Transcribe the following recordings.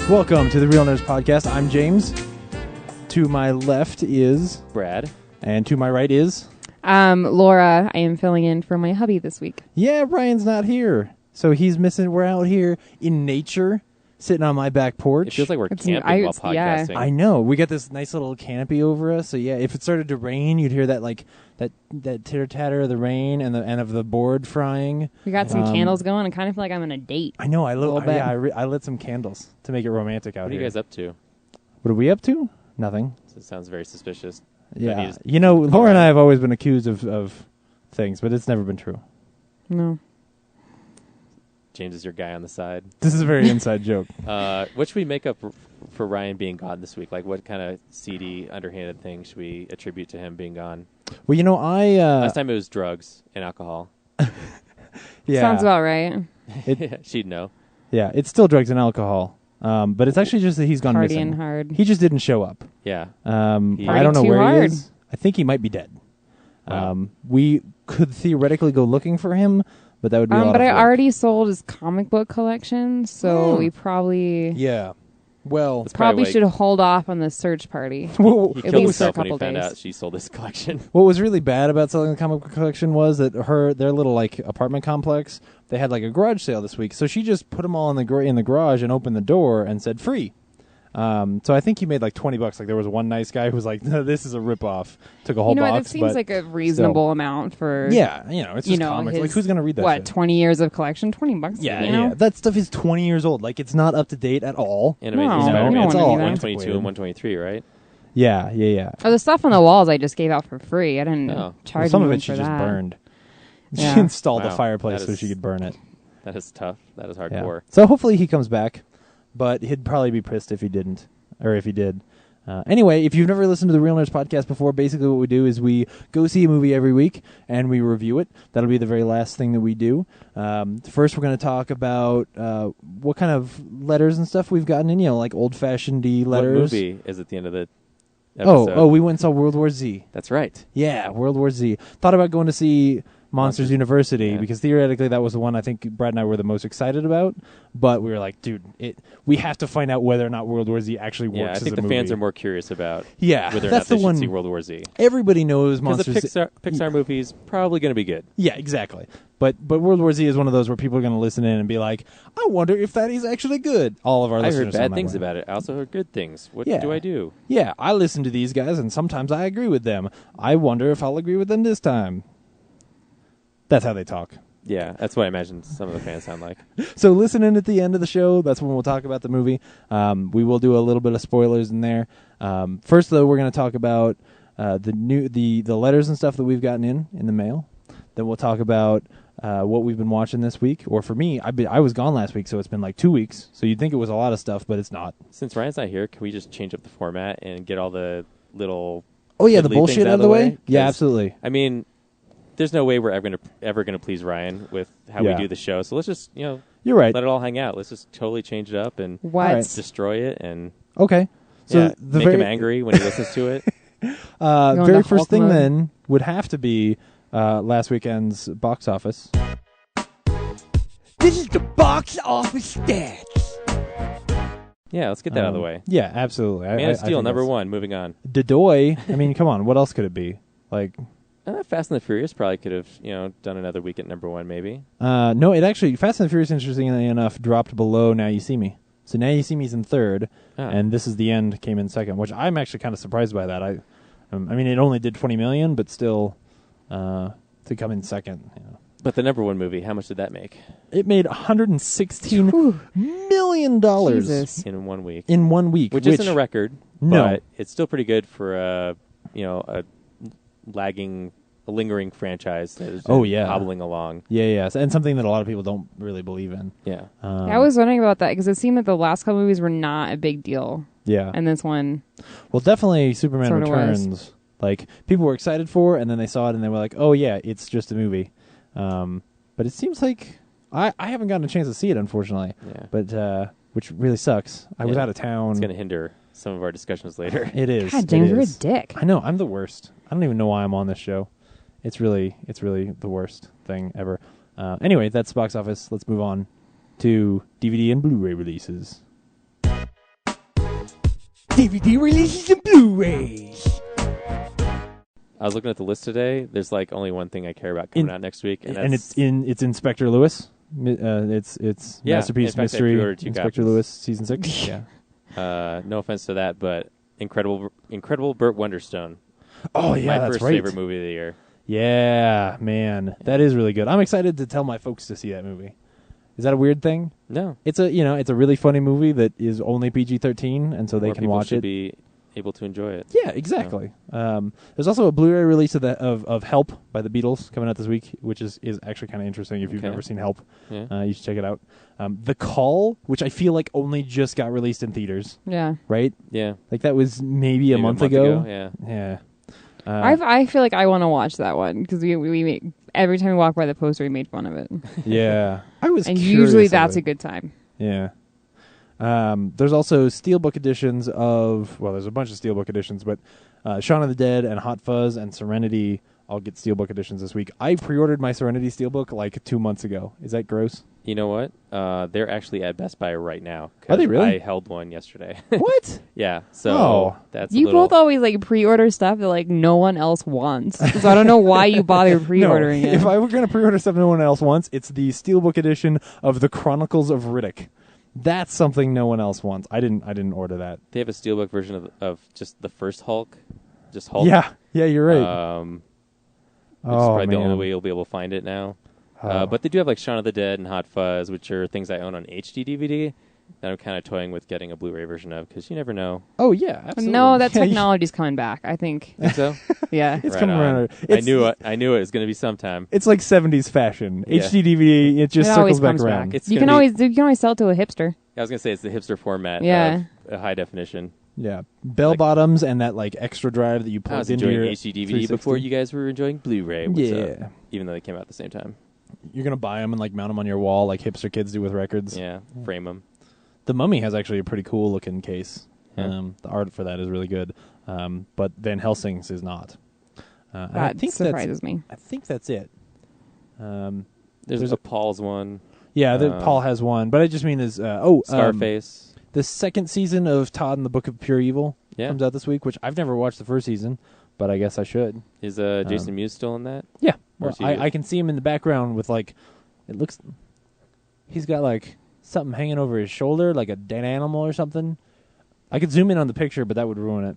Welcome to the Real Nerds Podcast. I'm James. To my left is Brad. And to my right is Laura. I am filling in for my hubby this week. Yeah, Brian's not here. So he's missing. We're out here in nature, sitting on my back porch. It feels like we're camping while podcasting. I know. We got this nice little canopy over us. So yeah, if it started to rain, you'd hear that that titter-tatter of the rain and of the board frying. We got some candles going. I kind of feel like I'm on a date. I know. I lit some candles to make it romantic out here. What are you guys up to? What are we up to? Nothing. It sounds very suspicious. Yeah. You know, Laura and I have always been accused of things, but it's never been true. No. James is your guy on the side. This is a very inside joke. What should we make up for Ryan being gone this week? Like, what kind of seedy, underhanded thing should we attribute to him being gone? Well, you know, last time it was drugs and alcohol. Yeah. Sounds about right. She'd know. Yeah, it's still drugs and alcohol. But it's actually just that he's gone missing. Partying hard. He just didn't show up. Yeah. I don't know where he is. I think he might be dead. Wow. We could theoretically go looking for him, but that would be a lot but of I work. already sold his comic book collection, so we probably Well, probably should hold off on the search party. He killed least himself for a when he couple found days. out she sold his collection. what was really bad about selling the comic book collection was that their little like apartment complex, they had like a garage sale this week, so she just put them all in the garage and opened the door and said free. So I think he made like $20. Like there was one nice guy who was like, no, "This is a ripoff." Took a whole box. That seems like a reasonable amount for it's just comics. Like who's gonna read that? What, shit? 20 years of collection? $20. Yeah. That stuff is 20 years old. Like it's not up to date at all. Animated No, Spider-Man. we don't It's wanna all do that. 122 and 123, right? Yeah. Oh, the stuff on the walls I just gave out for free. I didn't charge some of anyone it she for just that. burned. She Yeah. installed a Wow. fireplace That so is- she could burn it. That is tough. That is Yeah. hardcore. So hopefully he comes back, but he'd probably be pissed if he didn't, or if he did. Anyway, if you've never listened to the Real Nerds Podcast before, basically what we do is we go see a movie every week and we review it. That'll be the very last thing that we do. First, we're going to talk about what kind of letters and stuff we've gotten in, like old-fashioned-y letters. What movie is at the end of the episode? Oh, we went and saw World War Z. That's right. Yeah, World War Z. Thought about going to see Monsters University because theoretically that was the one I think Brad and I were the most excited about. But we were like, dude, we have to find out whether or not World War Z actually works. Yeah, I think the fans are more curious about whether or not they should see World War Z. Everybody knows Monsters. Monsters. Because the Pixar movie's probably going to be good. Yeah, exactly. But World War Z is one of those where people are going to listen in and be like, I wonder if that is actually good. All of our I listeners heard bad things about it. I also heard good things. What do I do? Yeah, I listen to these guys and sometimes I agree with them. I wonder if I'll agree with them this time. That's how they talk. Yeah, that's what I imagine some of the fans sound like. So listen in at the end of the show. That's when we'll talk about the movie. We will do a little bit of spoilers in there. First, though, we're going to talk about the letters and stuff that we've gotten in the mail. Then we'll talk about what we've been watching this week. Or for me, I was gone last week, so it's been like 2 weeks. So you'd think it was a lot of stuff, but it's not. Since Ryan's not here, can we just change up the format and get all the little the things bullshit out of the way? Yeah, absolutely. I mean, there's no way we're ever gonna please Ryan with how we do the show. So let's just you're right. Let it all hang out. Let's just totally change it up and destroy it and okay. So make him angry when he listens to it. Very first thing then would have to be last weekend's box office. This is the box office stats. Yeah, let's get that out of the way. Yeah, absolutely. Man of Steel, number one. Moving on. Dodoy. I mean, come on. What else could it be? Like, Fast and the Furious probably could have, done another week at number one, maybe. No, it actually Fast and the Furious, interestingly enough, dropped below Now You See Me. So Now You See Me's in third, and This Is the End came in second, which I'm actually kind of surprised by that. I mean, it only did 20 million, but still, to come in second. But the number one movie, how much did that make? It made $116 million Jesus. In 1 week. In 1 week, which isn't a record, No. but it's still pretty good for a lingering franchise that is hobbling along. Yeah, and something that a lot of people don't really believe in. Yeah. I was wondering about that because it seemed that the last couple movies were not a big deal. Yeah. And this one. Well, definitely Superman Sorta Returns. was. Like, people were excited for it, and then they saw it, and they were like, oh, yeah, it's just a movie. But it seems like I haven't gotten a chance to see it, unfortunately. Yeah. But which really sucks. I was out of town. It's going to hinder some of our discussions later. It is. God, James, you're a dick. I know. I'm the worst. I don't even know why I'm on this show. It's really the worst thing ever. Anyway, that's box office. Let's move on to DVD and Blu-ray releases. DVD releases and Blu-rays. I was looking at the list today. There's like only one thing I care about coming out next week, and it's Inspector Lewis. It's Yeah, Masterpiece in fact, I Mystery pre-ordered 2 Inspector copies. Lewis season 6. Yeah. no offense to that, but incredible Burt Wonderstone. Oh yeah, My that's first right. favorite movie of the year. Yeah, man, that is really good. I'm excited to tell my folks to see that movie. Is that a weird thing? No, It's a really funny movie that is only PG-13, and so they more can people watch should it. be able to enjoy it. Yeah, exactly. There's also a Blu-ray release of Help by the Beatles coming out this week, which is actually kind of interesting. If you've Okay. never seen Help, Yeah. you should check it out. The Call, which I feel like only just got released in theaters, Yeah. right? Yeah, Like that was maybe a month ago. Yeah, Yeah. I feel like I want to watch that one because we make, every time we walk by the poster, we made fun of it. Yeah. I was And curious usually of that's it. a good time. Yeah. There's also steelbook editions of, well, there's a bunch of steelbook editions, but Shaun of the Dead and Hot Fuzz and Serenity all get steelbook editions this week. I pre-ordered my Serenity steelbook like 2 months ago. Is that gross? You know what? They're actually at Best Buy right now. Are they 'cause really? I held one yesterday. What? Yeah, so Oh. that's You a little, both always like pre-order stuff that like no one else wants. So I don't know why you bother pre-ordering no, it. If I were going to pre-order stuff no one else wants, it's the steelbook edition of The Chronicles of Riddick. That's something no one else wants. I didn't order that. They have a steelbook version of just the first Hulk, just Hulk. Yeah, you're right. Which is probably the man. only way you'll be able to find it now. Oh. But they do have like Shaun of the Dead and Hot Fuzz, which are things I own on HD DVD that I'm kind of toying with getting a Blu-ray version of because you never know. Oh yeah, absolutely. No, that Yeah, technology's coming back, I think. Think so? Yeah. It's Right coming on. around. I knew it was going to be sometime. It's like 70s fashion. Yeah. HD DVD, it just It circles always back comes around. back. It's You gonna can always sell it to a hipster. I was going to say it's the hipster format Yeah. of a high definition. Yeah, bell bottoms and that like extra drive that you I was plug into enjoying your HD DVD 360. before you guys were enjoying Blu-ray. What's Yeah. up? Even though they came out at the same time. You're gonna buy them and like mount them on your wall like hipster kids do with records. Yeah, frame them. The Mummy has actually a pretty cool looking case. Yeah. The art for that is really good, but Van Helsing's is not. And I That think surprises me. I think that's it. There's a Paul's one. Yeah, Paul has one, but I just mean Scarface. the second season of Todd and the Book of Pure Evil Yeah. comes out this week, which I've never watched the first season, but I guess I should. Is Jason Mewes still in that? Yeah, Or well, is he- I can see him in the background with like, it looks, he's got like something hanging over his shoulder, like a dead animal or something. I could zoom in on the picture, but that would ruin it.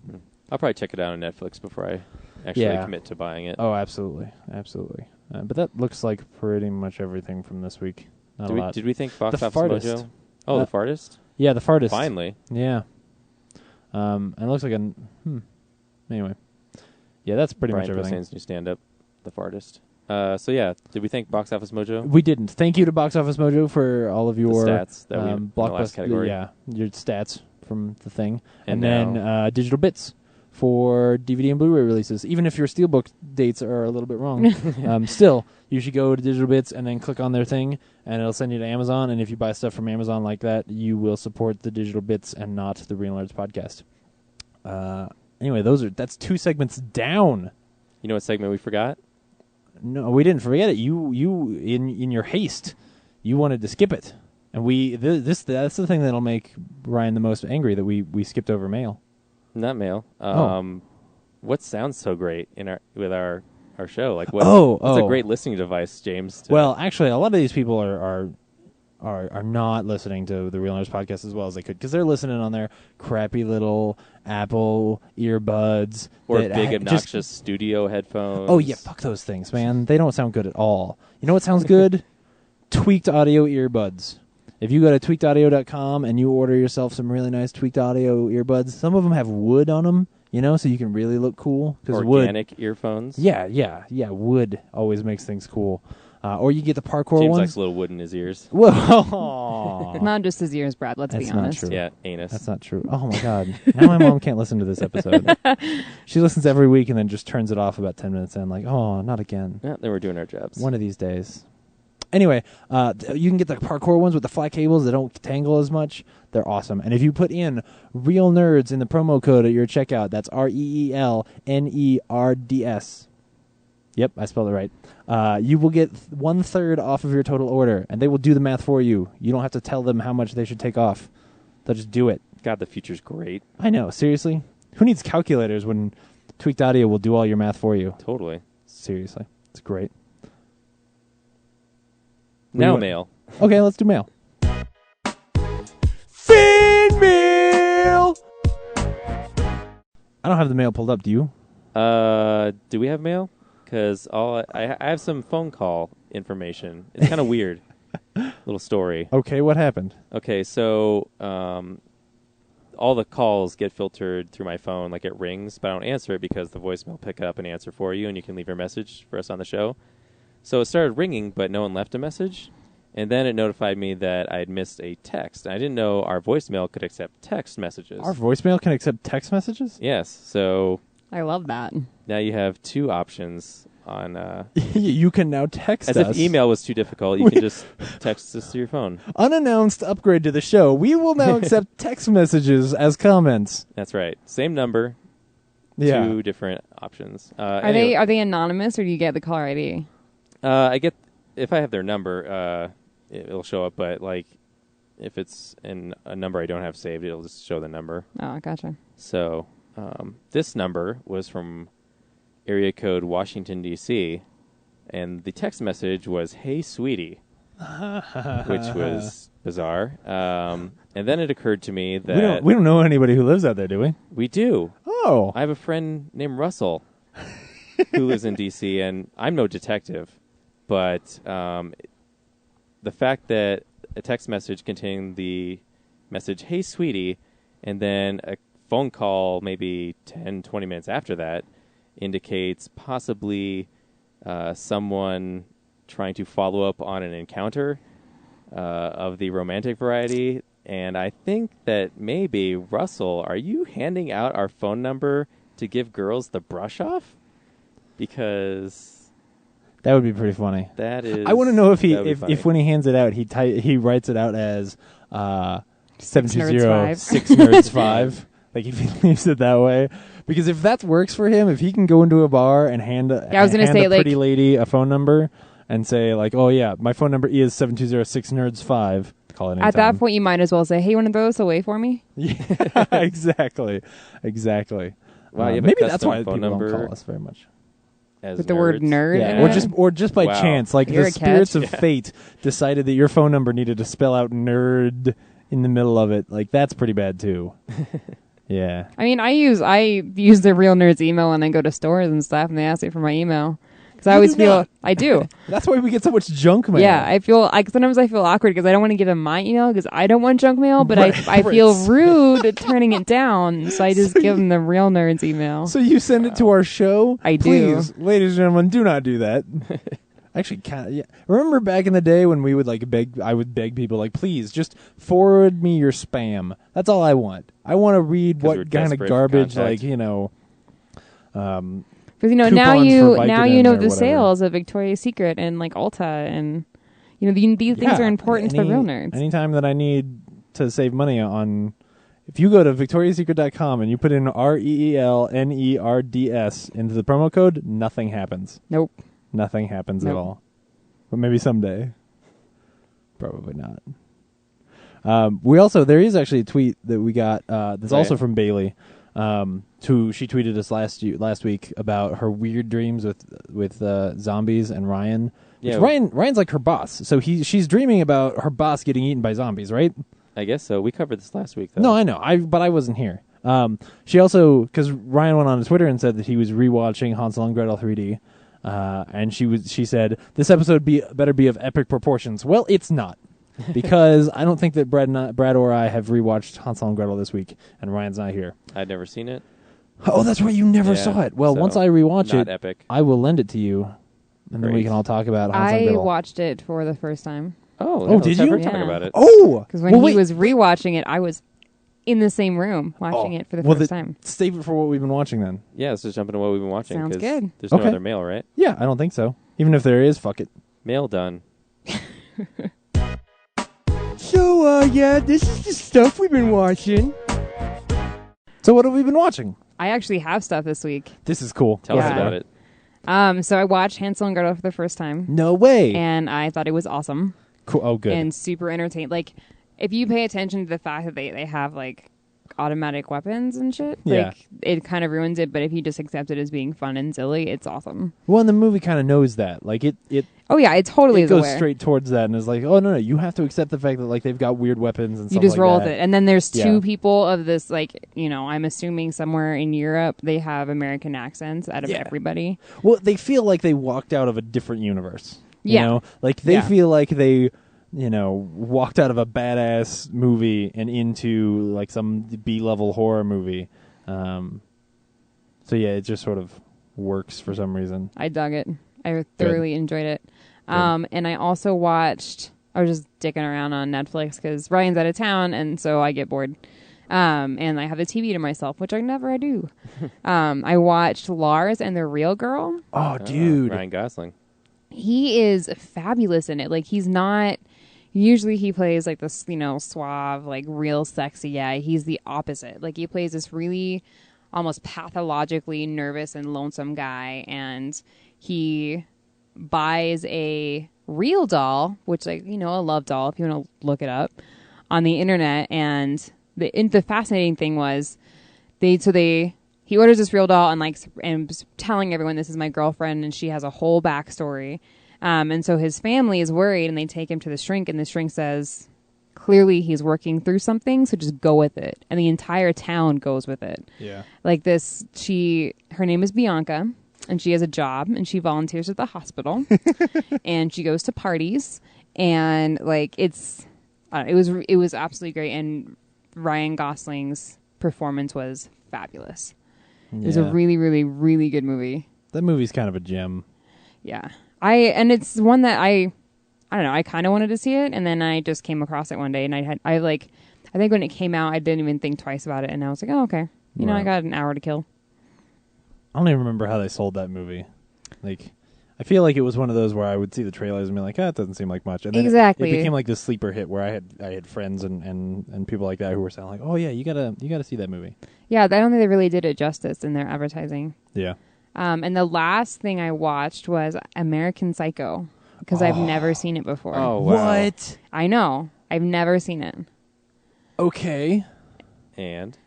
I'll probably check it out on Netflix before I actually Yeah. commit to buying it. Oh, absolutely, absolutely. But that looks like pretty much everything from this week. Not a lot. Did we think Box The Office Fartist. Mojo? Oh, The Fartist? Yeah, the fartist. Finally. Yeah. And it looks like anyway. Yeah, that's pretty Brian much everything. Posehn's new stand-up, The Fartist. So yeah, did we thank Box Office Mojo? We didn't. Thank you to Box Office Mojo for all of your stats that we in the last blockbuster. category. Yeah, your stats from the thing, And then digital bits for DVD and Blu-ray releases. Even if your steelbook dates are a little bit wrong, still you should go to digital bits and then click on their thing, and it'll send you to Amazon. And if you buy stuff from Amazon like that, you will support the digital bits and not the Real Nerds podcast. Anyway, that's 2 segments down. You know what segment we forgot? No, we didn't forget it. You in your haste, you wanted to skip it, and that's the thing that'll make Ryan the most angry, that we skipped over mail. Not mail. Oh. What sounds so great with our show? Like what's a great listening device, James? Well, actually, a lot of these people are not listening to the Real Nerds podcast as well as they could, because they're listening on their crappy little Apple earbuds or that big just- obnoxious studio headphones. Oh yeah, fuck those things, man. They don't sound good at all. You know what sounds good? Tweaked audio earbuds. If you go to tweakedaudio.com and you order yourself some really nice tweaked audio earbuds, some of them have wood on them, so you can really look cool. Organic earphones. Yeah. Wood always makes things cool. Or you get the parkour James ones. likes a little wood in his ears. Whoa. Not just his ears, Brad. Let's That's be not honest. true. Yeah, anus. That's not true. Oh, my God. Now my mom can't listen to this episode. She listens every week and then just turns it off about 10 minutes in, like, oh, not again. Yeah, then we're doing our jobs. One of these days. Anyway, you can get the parkour ones with the flat cables that don't tangle as much. They're awesome. And if you put in Real Nerds in the promo code at your checkout, that's REELNERDS. Yep, I spelled it right. You will get 1/3 off of your total order, and they will do the math for you. You don't have to tell them how much they should take off. They'll just do it. God, the future's great. I know. Seriously, who needs calculators when Tweaked Audio will do all your math for you? Totally. Seriously, it's great. Now mail. Okay, let's do mail. Fan mail. I don't have the mail pulled up. Do you? Do we have mail? Because I have some phone call information. It's kind of weird. Little story. Okay, what happened? Okay, so all the calls get filtered through my phone, like it rings, but I don't answer it because the voicemail will pick it up and answer for you, and you can leave your message for us on the show. So it started ringing, but no one left a message. And then it notified me that I had missed a text. And I didn't know our voicemail could accept text messages. Our voicemail can accept text messages? Yes. So I love that. now you have two options on... You can now text as us. if email was too difficult, you can just text us to your phone. Unannounced upgrade to the show. We will now accept text messages as comments. That's right. Same number, Yeah. two different options. Are they anonymous, or do you get the caller ID? I get... If I have their number, it'll show up, but like if it's in a number I don't have saved, it'll just show the number. Oh, gotcha. So this number was from area code Washington, D.C., and the text message was, "Hey, sweetie," which was bizarre. And then it occurred to me that... We don't know anybody who lives out there, do we? We do. Oh. I have a friend named Russell who lives in D.C., and I'm no detective, but the fact that a text message contained the message, "Hey, sweetie," and then a phone call maybe 10, 20 minutes after that indicates possibly someone trying to follow up on an encounter of the romantic variety. And I think that maybe, Russell, are you handing out our phone number to give girls the brush off? Because... That would be pretty funny. That is... I want to know if if when he hands it out, he writes it out as 720 6 5. nerds 5. Like if he leaves it that way, because if that works for him, if he can go into a bar and hand a pretty lady a phone number and say like, "Oh yeah, my phone number is 720 6 nerds 5." Call it anytime. At that point, you might as well say, "Hey, you want to throw this away for me?" Yeah, exactly. Wow, you have a maybe that's custom why phone people number don't call us very much. as With the word nerds. nerd. Yeah, in it? or just by Wow. chance, like You're the a spirits catch. of fate decided that your phone number needed to spell out nerd in the middle of it. Like that's pretty bad too. Yeah. I mean, I use the Real Nerds email when I go to stores and stuff, and they ask me for my email because I always do feel not. I do. That's why we get so much junk mail. Yeah, I feel sometimes I feel awkward because I don't want to give them my email because I don't want junk mail, but Right, I right. feel rude turning it down, so I just give them the Real Nerds email. So you send it to our show? I do. Please, ladies and gentlemen, do not do that. Actually, yeah. Remember back in the day when we would I would beg people like, please just forward me your spam. That's all I want. I want to read 'Cause we're what kind of desperate for garbage, contact. Because now coupons you for now Vicodin you know or the whatever. sales of Victoria's Secret and like Ulta, and these things are important to the Real Nerds. Anytime that I need to save money on, if you go to victoriassecret.com and you put in REELNERDS into the promo code, nothing happens. Nope. Nothing happens at Nope. all. But maybe someday. Probably not. There is actually a tweet that we got that's also from Bailey. She tweeted us last week about her weird dreams with zombies and Ryan. Yeah. Ryan's like her boss, so she's dreaming about her boss getting eaten by zombies, right? I guess so. We covered this last week, though. No, I know. But I wasn't here. She also, because Ryan went on Twitter and said that he was rewatching Hansel and Gretel 3D, and she said this episode better be of epic proportions. Well, it's not. Because I don't think that Brad or I have rewatched Hansel and Gretel this week, and Ryan's not here. I'd never seen it. Oh, that's right. You never Yeah, saw it. Well, so once I rewatch not it, epic. I will lend it to you, and then we Great. can all talk about Hansel and I Gretel. watched it for the first time Oh, Oh, let's did have you? her talk Yeah. about it. Oh! because when he was rewatching it, I was in the same room watching it for the first time. Save it for what we've been watching then. Yeah, let's just jump into what we've been watching. Sounds 'cause good. There's no Okay. other mail, right? Yeah, I don't think so. Even if there is, fuck it. Mail done. So, this is the stuff we've been watching. So what have we been watching? I actually have stuff this week. This is cool. Tell us Yeah. about it. So I watched Hansel and Gretel for the first time, No way. and I thought it was awesome Cool. Oh, good. and super entertaining. Like, if you pay attention to the fact that they have like automatic weapons and shit. Yeah. Like, it kind of ruins it, but if you just accept it as being fun and silly, it's awesome. Well, and the movie kind of knows that. Like, it Oh, yeah, it totally is goes aware. straight towards that and is like, oh, no, you have to accept the fact that, like, they've got weird weapons and You stuff just like roll that. with it. And then there's two Yeah. people of this, like, you know, I'm assuming somewhere in Europe they have American accents out of Yeah. everybody. Well, they feel like they walked out of a different universe. You Yeah. know? Like, they Yeah. feel like they, you know, walked out of a badass movie and into, like, some B-level horror movie. So, yeah, it just sort of works for some reason. I dug it. I thoroughly enjoyed it. And I also watched, I was just dicking around on Netflix because Ryan's out of town, and so I get bored. And I have the TV to myself, which I never do. I watched Lars and the Real Girl. Oh, dude. Ryan Gosling. He is fabulous in it. Like, he's not, usually he plays like this, you know, suave, like real sexy guy. He's the opposite. Like, he plays this really almost pathologically nervous and lonesome guy, and he buys a real doll, which, like, you know, a love doll, if you want to look it up, on the internet. And the fascinating thing was he orders this real doll and was telling everyone, this is my girlfriend, and she has a whole backstory. And so his family is worried, and they take him to the shrink, and the shrink says, clearly he's working through something, so just go with it. And the entire town goes with it. Yeah. Like this, her name is Bianca, and she has a job, and she volunteers at the hospital, and she goes to parties, and like it was absolutely great, and Ryan Gosling's performance was fabulous. It was a really, really, really good movie. That movie's kind of a gem. Yeah, and it's one that I don't know. I kind of wanted to see it, and then I just came across it one day, and I think when it came out, I didn't even think twice about it, and I was like, oh, okay, you know, I got an hour to kill. I don't even remember how they sold that movie. Like, I feel like it was one of those where I would see the trailers and be like, it doesn't seem like much. And then Exactly. it became like this sleeper hit where I had friends and people like that who were saying like, oh yeah, you gotta see that movie. Yeah, I don't think they really did it justice in their advertising. Yeah. And the last thing I watched was American Psycho, because I've never seen it before. Oh, wow. What? I know. I've never seen it. Okay. And?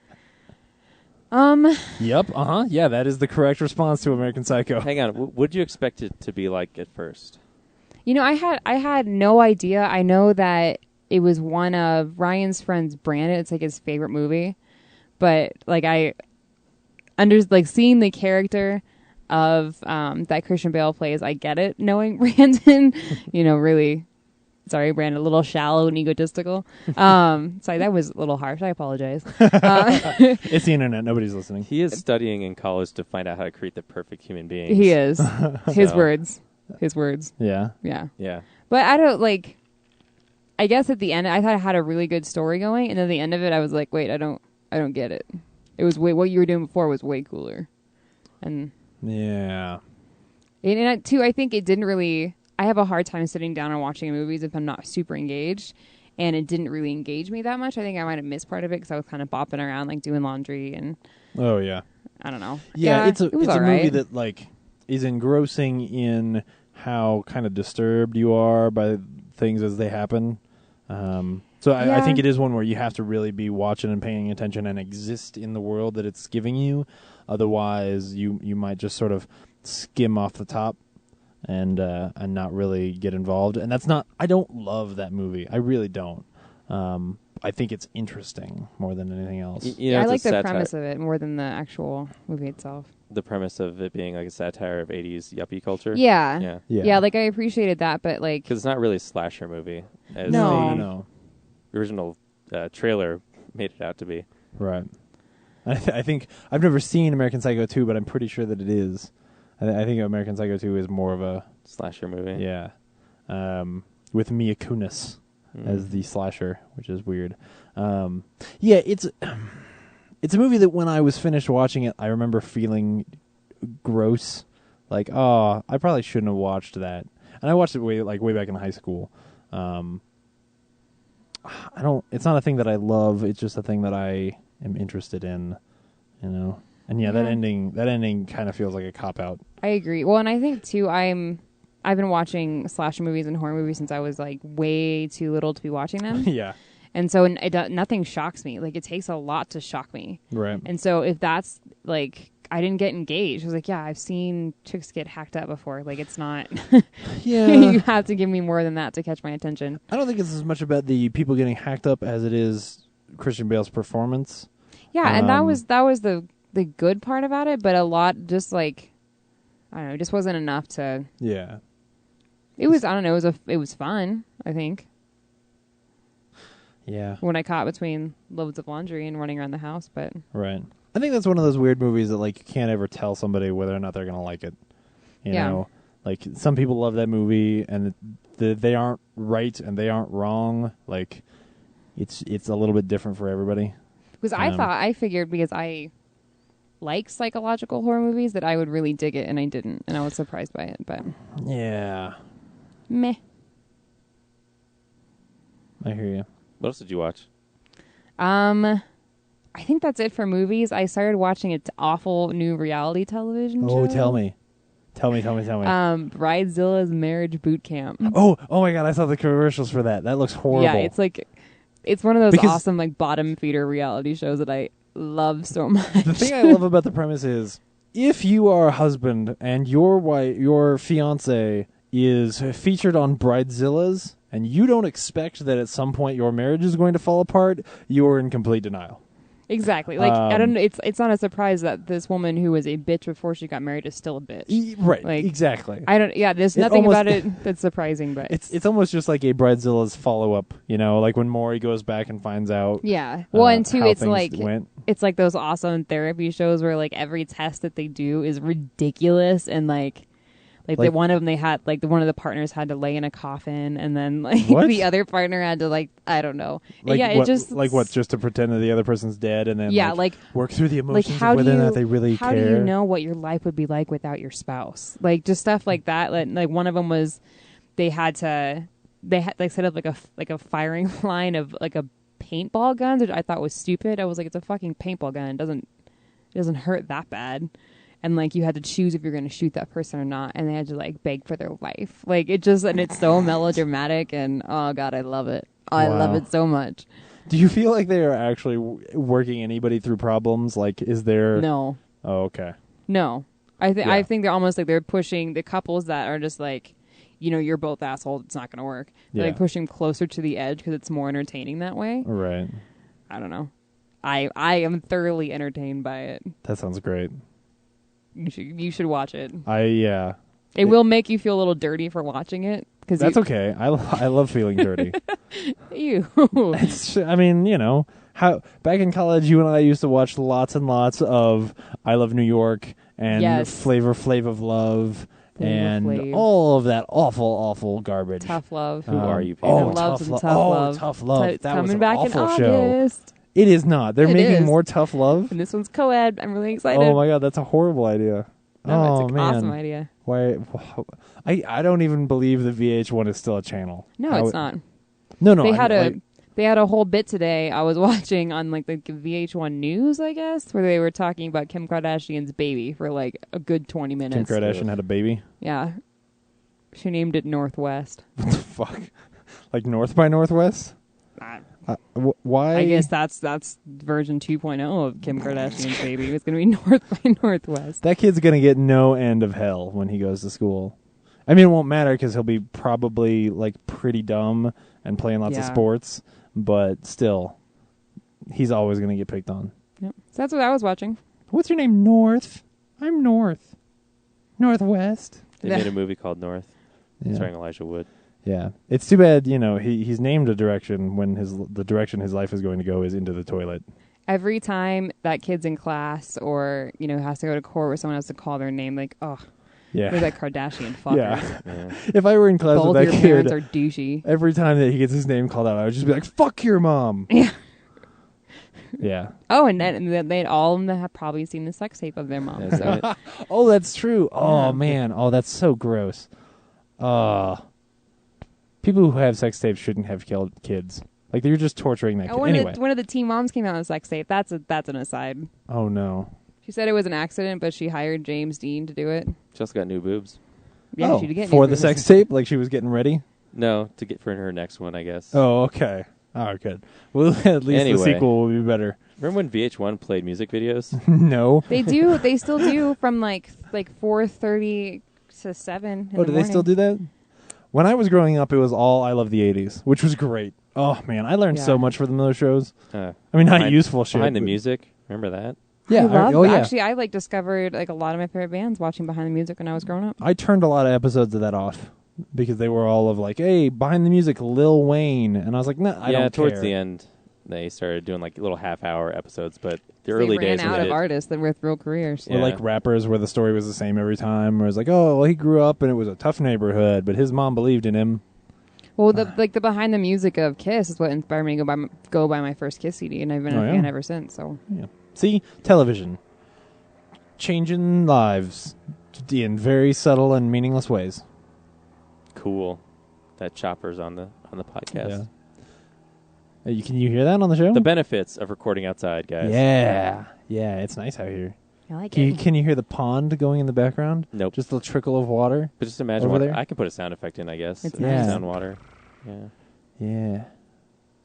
Yep. Yeah, that is the correct response to American Psycho. Hang on. What'd you expect it to be like at first? You know, I had no idea. I know that it was one of Ryan's friends, Brandon. It's like his favorite movie. But like seeing the character of that Christian Bale plays, I get it. Knowing Brandon, you know, really, sorry, Brandon, a little shallow and egotistical. Sorry, that was a little harsh. I apologize. It's the internet. Nobody's listening. He is studying in college to find out how to create the perfect human being. He is. His So. words. His words. Yeah. Yeah. Yeah. But I don't like. I guess at the end, I thought I had a really good story going, and then at the end of it, I was like, wait, I don't get it. It was what you were doing before was way cooler, and Yeah. too, I think it didn't really. I have a hard time sitting down and watching movies if I'm not super engaged, and it didn't really engage me that much. I think I might have missed part of it because I was kind of bopping around like doing laundry, and Oh yeah. I don't know. Yeah, it's a it was movie alright. that like is engrossing in how kind of disturbed you are by things as they happen. So I think it is one where you have to really be watching and paying attention and exist in the world that it's giving you. Otherwise, you might just sort of skim off the top and not really get involved. And that's not. I don't love that movie. I really don't. I think it's interesting more than anything else. You know, I it's like a the satire. premise of it more than the actual movie itself. The premise of it being like a satire of 80s yuppie culture. Yeah. Yeah. Yeah, like I appreciated that, but like Because it's not really a slasher movie, as No. No. the original trailer made it out to be. Right. I think I've never seen American Psycho 2, but I'm pretty sure that it is. I think American Psycho 2 is more of a Slasher movie. yeah, with Mia Kunis as the slasher, which is weird. Yeah, it's a movie that when I was finished watching it, I remember feeling gross, like, oh, I probably shouldn't have watched that. And I watched it way back in high school. It's not a thing that I love. It's just a thing that I am interested in, you know. And yeah, that ending kind of feels like a cop out. I agree. Well, and I think too, I've been watching slasher movies and horror movies since I was like way too little to be watching them. Yeah. And so nothing shocks me. Like, it takes a lot to shock me. Right. And so if that's, like, I didn't get engaged. I was like, yeah, I've seen chicks get hacked up before. Like, it's not... Yeah. You have to give me more than that to catch my attention. I don't think it's as much about the people getting hacked up as it is Christian Bale's performance. Yeah, and that was the good part about it, but a lot just, like, I don't know, it just wasn't enough to... Yeah. It was, I don't know, it was fun, I think. Yeah. When I caught between loads of laundry and running around the house, but... Right. I think that's one of those weird movies that, like, you can't ever tell somebody whether or not they're going to like it. You know? Like, some people love that movie, and they aren't right and they aren't wrong. Like, it's a little bit different for everybody. Because I figured because I like psychological horror movies that I would really dig it, and I didn't. And I was surprised by it, but... Yeah. Meh. I hear you. What else did you watch? I think that's it for movies. I started watching an awful new reality television show. Oh, tell me. Tell me. Bridezilla's Marriage Boot Camp. Oh my God! I saw the commercials for that. That looks horrible. Yeah, it's one of those awesome like bottom feeder reality shows that I love so much. The thing I love about the premise is, if you are a husband and your fiance is featured on Bridezilla's, and you don't expect that at some point your marriage is going to fall apart, you are in complete denial. Exactly. Like, I don't know. It's not a surprise that this woman who was a bitch before she got married is still a bitch. Right. Like, exactly. I don't. Yeah. There's nothing about it that's surprising, but it's almost just like a Bridezilla's follow up. You know, like when Maury goes back and finds out. Yeah. Well, and two, it's like went. It's like those awesome therapy shows where like every test that they do is ridiculous and like one of them they had like one of the partners had to lay in a coffin and then like the other partner had to like I don't know like yeah what, it just like what just to pretend that the other person's dead and then like work through the emotions like of whether or not they really how care. do you know what your life would be like without your spouse? Like just stuff like that. Like one of them was they had set up like a firing line of like a paintball guns, which I thought was stupid. I was like, it's a fucking paintball gun. It doesn't hurt that bad. And, like, you had to choose if you're going to shoot that person or not. And they had to, like, beg for their life. Like, and it's so melodramatic. And, oh, God, I love it. I love it so much. Do you feel like they are actually working anybody through problems? Like, is there... No. Oh, okay. No. I think they're almost like they're pushing the couples that are just like, you know, you're both assholes. It's not going to work. They're, like, pushing closer to the edge because it's more entertaining that way. Right. I don't know. I am thoroughly entertained by it. That sounds great. You should watch it. It will make you feel a little dirty for watching it. That's okay. I love feeling dirty. Ew. I mean, you know, back in college, you and I used to watch lots and lots of I Love New York and Flavor Flav of Love and all of that awful garbage. Tough Love. Who are you? Tough Love. Tough Love. It's that coming was an back awful in show. August. It is not. They're making more Tough Love. And this one's co-ed. I'm really excited. Oh my God, that's a horrible idea. No, it's an awesome idea. Why? I don't even believe the VH1 is still a channel. No, it's not. No. They had a whole bit today I was watching on like the VH1 News, I guess, where they were talking about Kim Kardashian's baby for like a good 20 minutes. Kim Kardashian had a baby? Yeah. She named it Northwest. What the fuck? Like North by Northwest? Why? I guess that's version 2.0 of Kim Kardashian's baby. It's going to be North by Northwest. That kid's going to get no end of hell when he goes to school. I mean, it won't matter because he'll be probably like pretty dumb and playing lots of sports, but still, he's always going to get picked on. Yep. So that's what I was watching. What's your name? North. I'm North. Northwest. They made a movie called North, starring Elijah Wood. Yeah, it's too bad. You know, he's named a direction when the direction his life is going to go is into the toilet. Every time that kid's in class or has to go to court where someone has to call their name, like they're that Kardashian fucker. Yeah. If I were in class Both with that your kid, parents are douchey. Every time that he gets his name called out, I would just be like, "Fuck your mom." Yeah. Yeah. Oh, and they all of them have probably seen the sex tape of their mom. So. Oh, that's true. Oh man. Oh, that's so gross. People who have sex tapes shouldn't have killed kids. Like, you're just torturing that kid. Anyway. One of the teen moms came out on a sex tape. That's an aside. Oh, no. She said it was an accident, but she hired James Dean to do it. She also got new boobs. Yeah, she did get new for boobs. the sex tape? Like she was getting ready? No, to get for her next one, I guess. Oh, okay. Oh, good. Well, at least Anyway. the sequel will be better. Remember when VH1 played music videos? No. They do. They still do from like 4:30 to 7 in Oh, the do they still do that? When I was growing up, it was all I Love the 80s, which was great. Oh, man, I learned so Yeah. much from those shows. I mean, not useful shit. Behind the but- music. Remember that? Yeah. Actually, I like discovered like a lot of my favorite bands watching Behind the Music when I was growing up. I turned a lot of episodes of that off because they were all of like, hey, Behind the Music, Lil Wayne. And I was like, nah, I don't towards care. the end, they started doing like little half-hour episodes, but the They early ran days when out they of did- artists that with real careers. Or Yeah. like rappers where the story was the same every time. Where it's like, oh, well, he grew up and it was a tough neighborhood, but his mom believed in him. Well, the Behind the Music of Kiss is what inspired me to go buy my first Kiss CD, and I've been a fan ever since. So Yeah. See, television. Changing lives in very subtle and meaningless ways. Cool. That Chopper's on the podcast. Yeah. Can you hear that on the show? The benefits of recording outside, guys. Yeah. Yeah, it's nice out here. I like Can you hear the pond going in the background? Nope. Just the trickle of water? But just imagine over what there? I could put a sound effect in, I guess. It's nice. Sound water. Yeah. Yeah.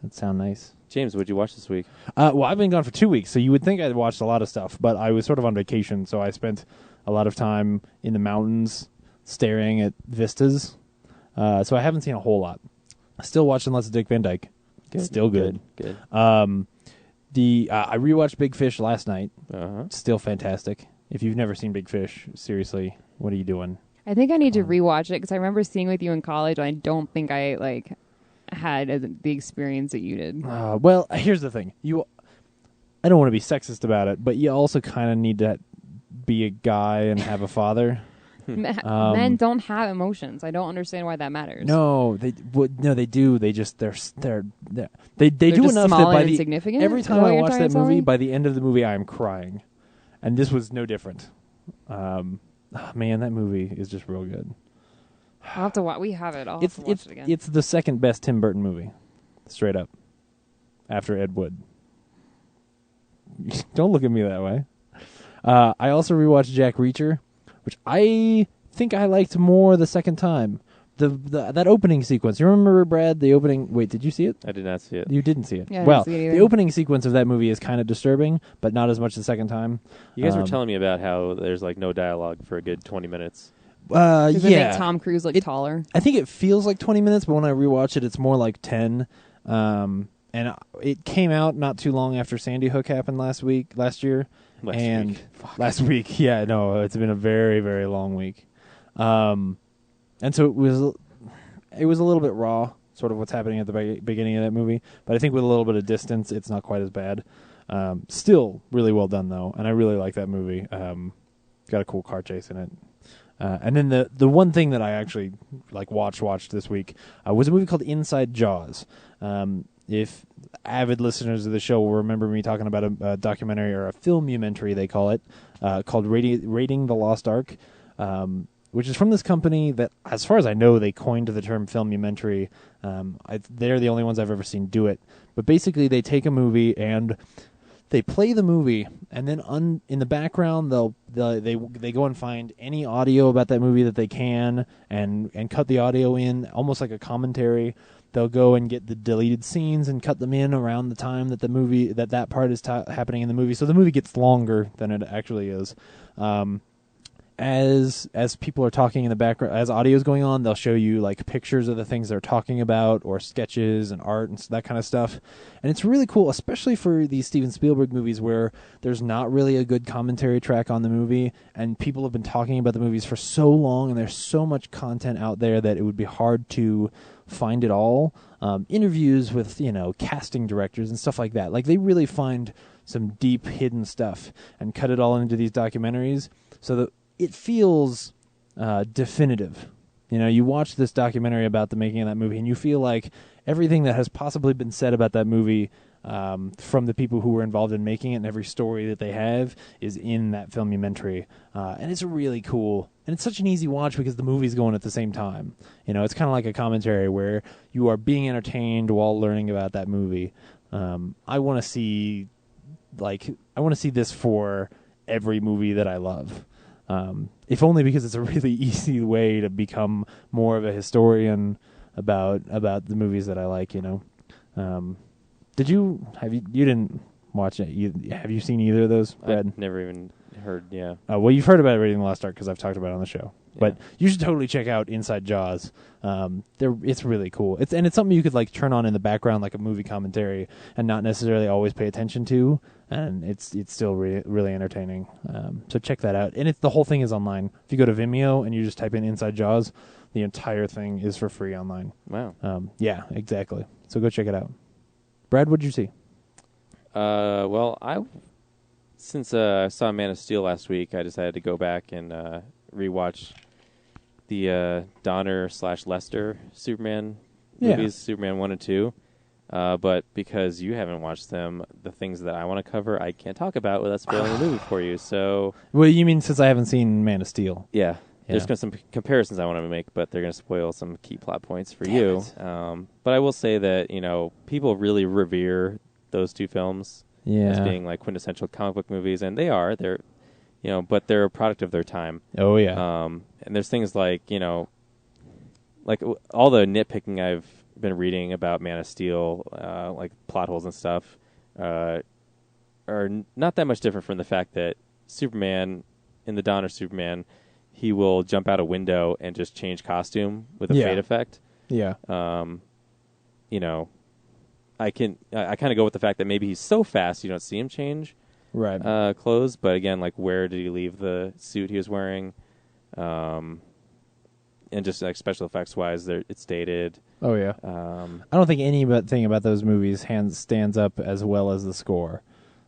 That sound nice. James, what'd you watch this week? Well, I've been gone for 2 weeks, so you would think I'd watched a lot of stuff, but I was sort of on vacation, so I spent a lot of time in the mountains staring at vistas. So I haven't seen a whole lot. Still watching lots of Dick Van Dyke. Still good. Good. I rewatched Big Fish last night. Uh-huh. Still fantastic. If you've never seen Big Fish, seriously, what are you doing? I think I need to rewatch it because I remember seeing it with you in college. And I don't think I had the experience that you did. Well, here's the thing. I don't want to be sexist about it, but you also kind of need to be a guy and have a father. Men don't have emotions. I don't understand why that matters. No, they do. They just they They're do just enough small that by and the insignificant? every Is time that what I you're watch trying that to tell movie, me? by the end of the movie, I am crying, and this was no different. Man, that movie is just real good. I'll have to watch. We have it. I'll have to watch it again. It's the second best Tim Burton movie, straight up, after Ed Wood. Don't look at me that way. I also rewatched Jack Reacher, which I think I liked more the second time. That opening sequence. You remember, Brad, the opening... Wait, did you see it? I did not see it. You didn't see it. Yeah, I well, didn't see it the either. opening sequence of that movie is kind of disturbing, but not as much the second time. You guys were telling me about how there's like no dialogue for a good 20 minutes. Does it yeah. make Tom Cruise look taller? I think it feels like 20 minutes, but when I rewatch it, it's more like 10. And it came out not too long after Sandy Hook happened last year. Last week. Last week, yeah, no, it's been a very, very long week. And so it was a little bit raw, sort of what's happening at the beginning of that movie. But I think with a little bit of distance, it's not quite as bad. Still really well done, though, and I really like that movie. Got a cool car chase in it. And then the one thing that I actually watched this week was a movie called Inside Jaws. If avid listeners of the show will remember me talking about a documentary or a filmumentary, they call it, called Raiding the Lost Ark, which is from this company that, as far as I know, they coined the term filmumentary. They're the only ones I've ever seen do it. But basically, they take a movie and they play the movie, and then in the background, they go and find any audio about that movie that they can, and cut the audio in, almost like a commentary. They'll go and get the deleted scenes and cut them in around the time that the movie that part is happening in the movie. So the movie gets longer than it actually is. As people are talking in the background, as audio is going on, they'll show you like pictures of the things they're talking about, or sketches and art and that kind of stuff. And it's really cool, especially for these Steven Spielberg movies where there's not really a good commentary track on the movie, and people have been talking about the movies for so long, and there's so much content out there that it would be hard to find it all. Interviews with, casting directors and stuff like that. Like, they really find some deep hidden stuff and cut it all into these documentaries so that it feels definitive. You watch this documentary about the making of that movie, and you feel like everything that has possibly been said about that movie from the people who were involved in making it, and every story that they have is in that filmumentary. And it's really cool. And it's such an easy watch because the movie's going at the same time. It's kind of like a commentary where you are being entertained while learning about that movie. I want to see this for every movie that I love. If only because it's a really easy way to become more of a historian about the movies that I like, Did you didn't watch it? Have you seen either of those, Brad? I've never even heard. Yeah. Well, you've heard about Raiding the Lost Ark because I've talked about it on the show. Yeah. But you should totally check out Inside Jaws. It's really cool. It's something you could like turn on in the background like a movie commentary and not necessarily always pay attention to. And it's still really entertaining. So check that out. And the whole thing is online. If you go to Vimeo and you just type in Inside Jaws, the entire thing is for free online. Wow. Yeah, exactly. So go check it out. Brad, what'd you see? Well, since I saw Man of Steel last week, I decided to go back and rewatch the Donner/Lester Superman movies, Superman 1 and 2. But because you haven't watched them, the things that I want to cover, I can't talk about without spoiling the movie for you. So, well, you mean since I haven't seen Man of Steel? Yeah. There's some comparisons I want to make, but they're going to spoil some key plot points for you. But I will say that, people really revere those two films as being like quintessential comic book movies, and they are. They're, but they're a product of their time. Oh, yeah. And there's things like, like all the nitpicking I've been reading about Man of Steel, like plot holes and stuff, are not that much different from the fact that Superman, in the Donner Superman, he will jump out a window and just change costume with a fade effect. Yeah. I kind of go with the fact that maybe he's so fast you don't see him change clothes, but again, like where did he leave the suit he was wearing? And just like special effects wise, it's dated. Oh yeah. I don't think anything about those movies stands up as well as the score.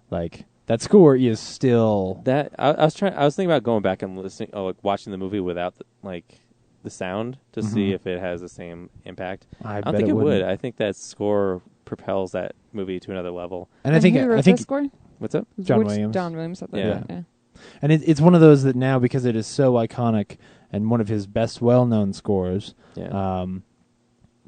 Like that score is still that. I was thinking about going back and listening, watching the movie without the sound to see if it has the same impact. I don't think it would. I think that score propels that movie to another level. And I think the score. What's up? John Williams. John Williams. Yeah. And it's one of those that now, because it is so iconic and one of his best well-known scores. Yeah.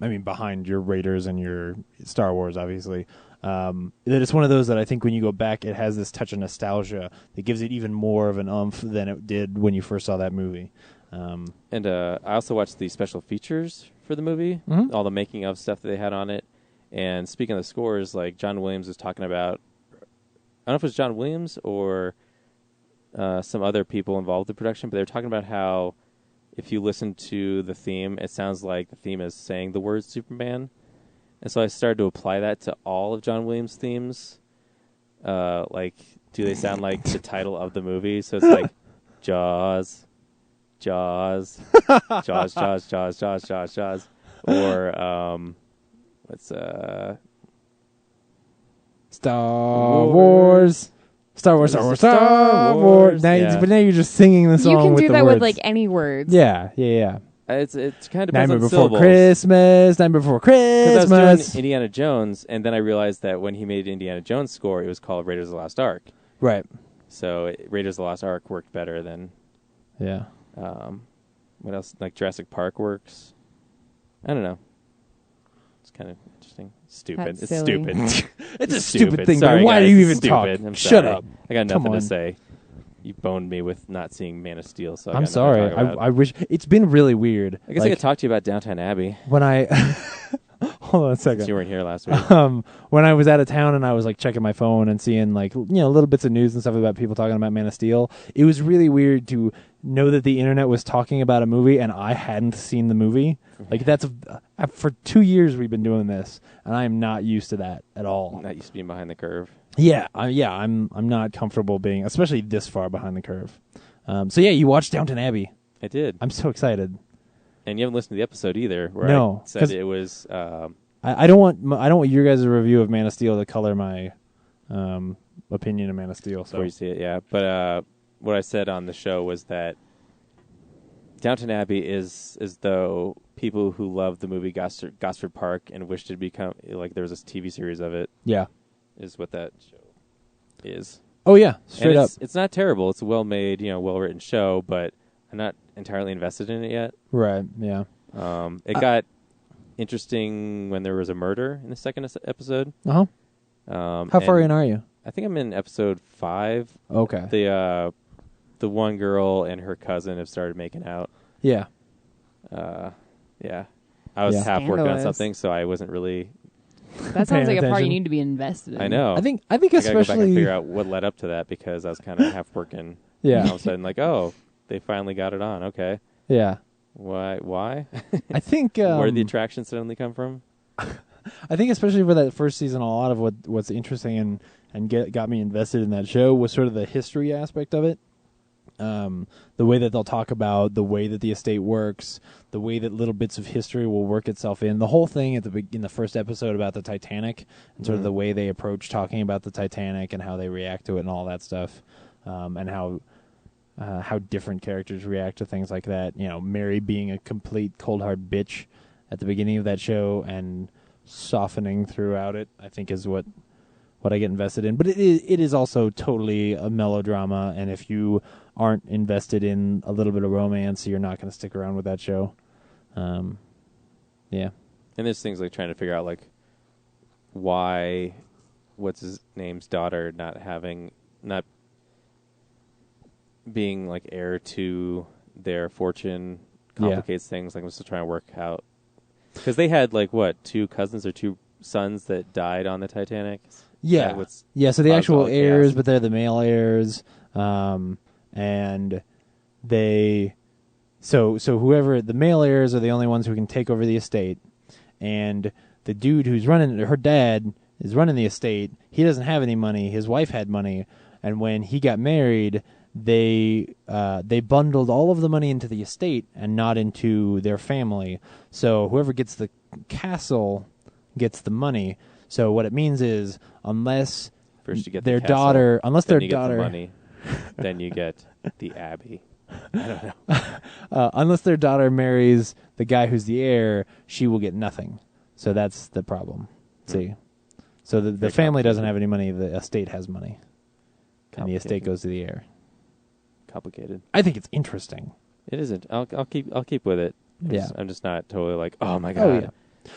I mean, behind your Raiders and your Star Wars, obviously. That it's one of those that I think when you go back, it has this touch of nostalgia that gives it even more of an oomph than it did when you first saw that movie. And I also watched the special features for the movie, all the making of stuff that they had on it. And speaking of the scores, like John Williams was talking about, I don't know if it was John Williams or some other people involved in production, but they were talking about how if you listen to the theme, it sounds like the theme is saying the word Superman. And so I started to apply that to all of John Williams' themes. Like, do they sound like the title of the movie? So it's like Jaws, Jaws, Jaws, Jaws, Jaws, Jaws, Jaws, Jaws. Or, Star Wars. Star Wars, Star Wars, Star Wars. Now, but now you're just singing the song. You can with do the that words. with like any words. Yeah. It's kind of depends Nightmare on Before syllables. Christmas. Nightmare Before Christmas. Because I was doing Indiana Jones, and then I realized that when he made Indiana Jones score, it was called Raiders of the Lost Ark. Right. So Raiders of the Lost Ark worked better than. Yeah. What else? Like Jurassic Park works. I don't know. It's kind of interesting. Stupid. That's it's silly. stupid. It's a stupid thing. Sorry, Why guys, do you it's even stupid. talk? I'm Shut sorry. up. I got Come nothing on. to say. You boned me with not seeing Man of Steel, so I'm sorry. I wish it's been really weird. I guess I could talk to you about Downton Abbey. When I hold on a second. Since you weren't here last week. When I was out of town and I was like checking my phone and seeing like little bits of news and stuff about people talking about Man of Steel, it was really weird to know that the internet was talking about a movie and I hadn't seen the movie. Like that's for 2 years we've been doing this, and I am not used to that at all. Not used to being behind the curve. Yeah, I'm not comfortable being, especially this far behind the curve. So yeah, you watched Downton Abbey. I did. I'm so excited. And you haven't listened to the episode either, where No, I said it was. I don't want your guys' review of Man of Steel to color my opinion of Man of Steel. So Before you see it, yeah. But what I said on the show was that Downton Abbey is as though people who love the movie Gosford Park and wished to become like there was this TV series of it. Yeah, is what that show is. Oh yeah, straight up. It's not terrible. It's a well-made, well-written show, but I'm not entirely invested in it yet. Right. Yeah. It got interesting when there was a murder in the second episode. Uh huh. How far in are you? I think I'm in episode 5. Okay. The one girl and her cousin have started making out. Yeah. Yeah. I was half working on Scandalous. something, so I wasn't really That sounds like a part you attention. need to be invested in. I know. I think I gotta go back and especially figure out what led up to that because I was kind of half working. Yeah. And all of a sudden, like, oh, they finally got it on. Okay. yeah. Why? I think Where did the attraction suddenly come from? I think especially for that first season, a lot of what's interesting and got me invested in that show was sort of the history aspect of it. The way that they'll talk about the way that the estate works, the way that little bits of history will work itself in. The whole thing in the first episode about the Titanic and sort of the way they approach talking about the Titanic and how they react to it and all that stuff, and how different characters react to things like that. You know, Mary being a complete cold hard bitch at the beginning of that show and softening throughout it, I think is what I get invested in. But it is also totally a melodrama, and if you aren't invested in a little bit of romance, you're not going to stick around with that show. Yeah. And there's things like trying to figure out like why what's his name's daughter not being like heir to their fortune complicates things. Like I'm still trying to work out because they had like what 2 cousins or 2 sons that died on the Titanic. Yeah. Yeah, so the caused actual all the heirs, chaos. but they're the male heirs. And they so whoever the male heirs are the only ones who can take over the estate, and the dude who's running her dad is running the estate. He doesn't have any money. His wife had money, and when he got married, they bundled all of the money into the estate and not into their family. So whoever gets the castle gets the money. So what it means is unless First you get their the castle, daughter, unless then their you daughter, get the money, then you get the abbey. I don't know. unless their daughter marries the guy who's the heir, she will get nothing. So that's the problem. See, so the Very family doesn't complicated. have any money. The estate has money, and the estate Complicated. goes to the heir. Complicated. I think it's interesting. It isn't. I'll keep with it. Yeah. I'm just not totally like, oh my god, Oh yeah.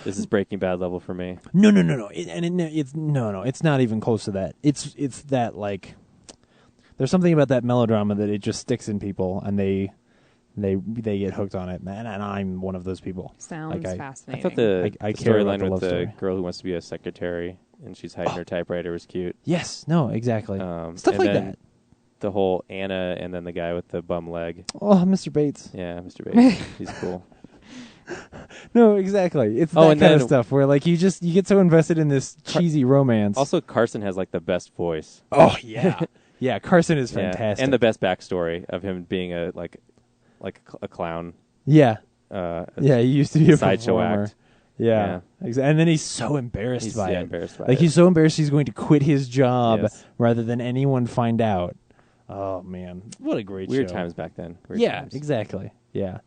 this is Breaking Bad level for me. No. It's not even close to that. It's that like, there's something about that melodrama that it just sticks in people, and they get hooked on it, and I'm one of those people. Sounds Like, I fascinating. thought the I care about storyline the with love the story. girl who wants to be a secretary and she's hiding her typewriter was cute. Yes, no, exactly. Stuff and like then that. The whole Anna and then the guy with the bum leg. Oh, Mr. Bates. Yeah, Mr. Bates. He's cool. No, exactly. It's Oh, that and kind of then- stuff where like you get so invested in this cheesy romance. Also, Carson has like the best voice. oh yeah, yeah. Carson is Yeah, fantastic, and the best backstory of him being a clown. yeah. He used to be a sideshow performer. act. Yeah, and then he's so embarrassed He's by it. embarrassed by Like it. he's so embarrassed he's going to quit his job Yes. rather than anyone find out. Oh man, what a great Weird show. times back then. Weird Yeah, times. exactly. Yeah,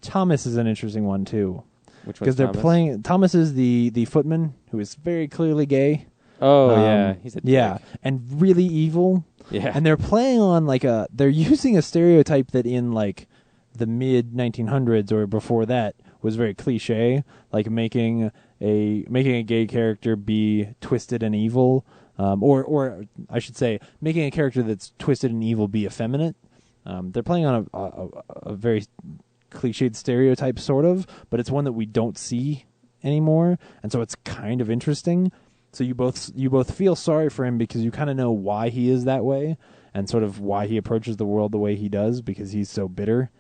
Thomas is an interesting one too Which because one's they're Thomas? playing. Thomas is the footman who is very clearly gay. Oh yeah, he's a dick. yeah, and really evil. Yeah. And they're playing on they're using a stereotype that in like the mid 1900s or before that was very cliche, like making a gay character be twisted and evil, or I should say, making a character that's twisted and evil be effeminate. They're playing on a very cliched stereotype, sort of, but it's one that we don't see anymore, and so it's kind of interesting. So you both feel sorry for him because you kind of know why he is that way, and sort of why he approaches the world the way he does because he's so bitter.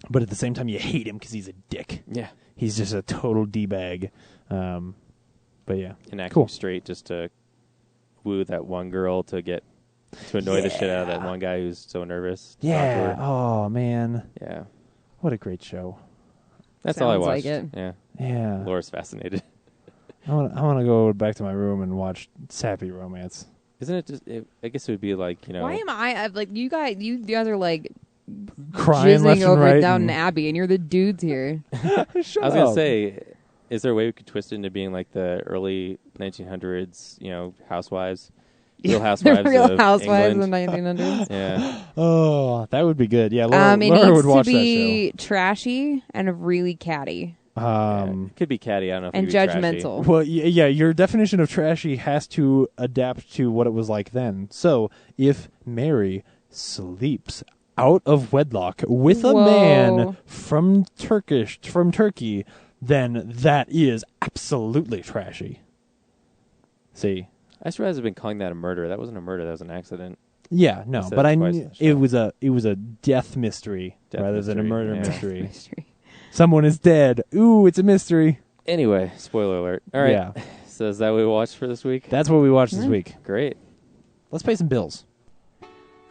But at the same time, you hate him because he's a dick. Yeah. He's just a total d-bag. But yeah, And acting cool. straight just to woo that one girl to annoy the shit out of that one guy who's so nervous. to talk to Yeah. her. Oh man, Yeah. what a great show. That's all I Sounds watched. like it. Yeah. Yeah. Laura's fascinated. I want to go back to my room and watch sappy romance. Isn't it just, I guess it would be like, Why am I like you guys? You guys are like Crying left jizzing and over right. down in and- Abbey, and you're the dudes here. Shut I was going up. to say, is there a way we could twist it into being like the early 1900s, Housewives? Real Housewives Real of Housewives England? in the 1900s. Yeah. Oh, that would be good. Yeah, Laura, It Laura needs would to watch be trashy and really catty that show. Yeah. It could be catty. I don't know if and it could be trashy. judgmental. Well, yeah, your definition of trashy has to adapt to what it was like then. So, if Mary sleeps out of wedlock with a Whoa. man from Turkey, then that is absolutely trashy. See? I just realized I've been calling that a murder. That wasn't a murder. That was an accident. Yeah, no, said but it I twice knew in the it was a death mystery rather than a murder yeah. mystery. Mystery. Someone is dead. Ooh, it's a mystery. Anyway, spoiler alert. All right. Yeah. So is that what we watched for this week? That's what we watched this week. Great. Let's pay some bills.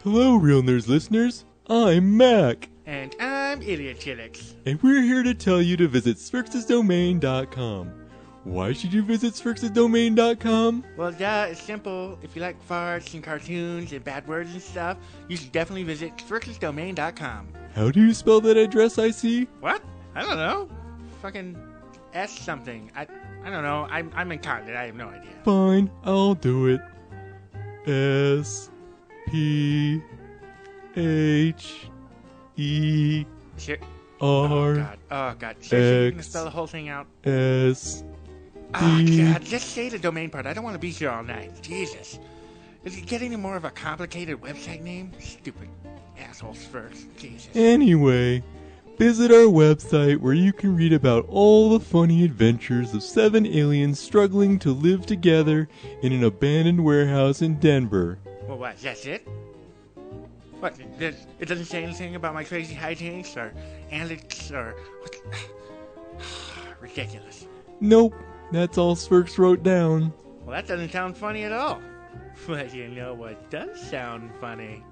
Hello, Real Nerds listeners. I'm Mac, And I'm Idiot Chillix. and we're here to tell you to visit SphrixesDomain.com. Why should you visit SphrixesDomain.com? Well, yeah, it's simple. If you like farts and cartoons and bad words and stuff, you should definitely visit SphrixesDomain.com. How do you spell that address I see? What? I don't know. Fucking S something. I don't know. I'm incontinent. I have no idea. Fine, I'll do it. S P H E Sure. R Oh, God. Seriously, you're gonna X. spell the whole thing out? S Oh, D. God. Just say the domain part. I don't want to be here all night. Jesus. Is it getting more of a complicated website name? Stupid asshole Sphinx. Jesus. Anyway, visit our website where you can read about all the funny adventures of 7 aliens struggling to live together in an abandoned warehouse in Denver. Well, what? That's it? What? It doesn't say anything about my crazy hijinks or antics or... What? Ridiculous. Nope, that's all Sphinx wrote down. Well, that doesn't sound funny at all. But you know what does sound funny?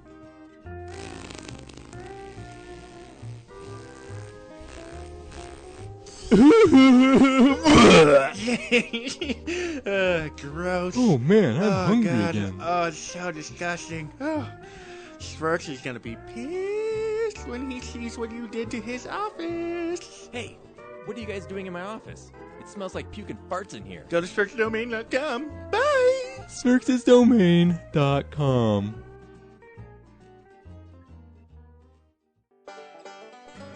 Gross. Oh man, I'm Oh, hungry God. again. Oh, it's so disgusting. Oh, Schwartz is gonna be pissed when he sees what you did to his office. Hey, what are you guys doing in my office? It smells like puke and farts in here. Go to searchdomain.com. Bye. SphinxesDomain.com.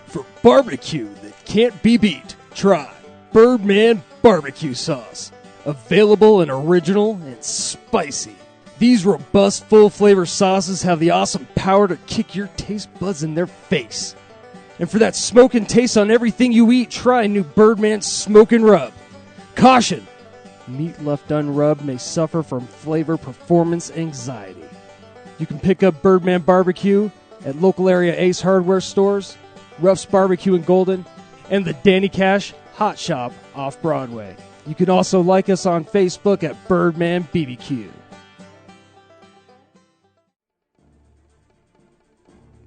For barbecue that can't be beat, try Birdman Barbecue Sauce. Available and original and spicy. These robust, full-flavor sauces have the awesome power to kick your taste buds in their face. And for that smoking taste on everything you eat, try new Birdman Smoke and Rub. Caution! Meat left unrubbed may suffer from flavor performance anxiety. You can pick up Birdman Barbecue at local area Ace Hardware stores, Ruff's Barbecue in Golden, and the Danny Cash Hot Shop off Broadway. You can also like us on Facebook at Birdman BBQ.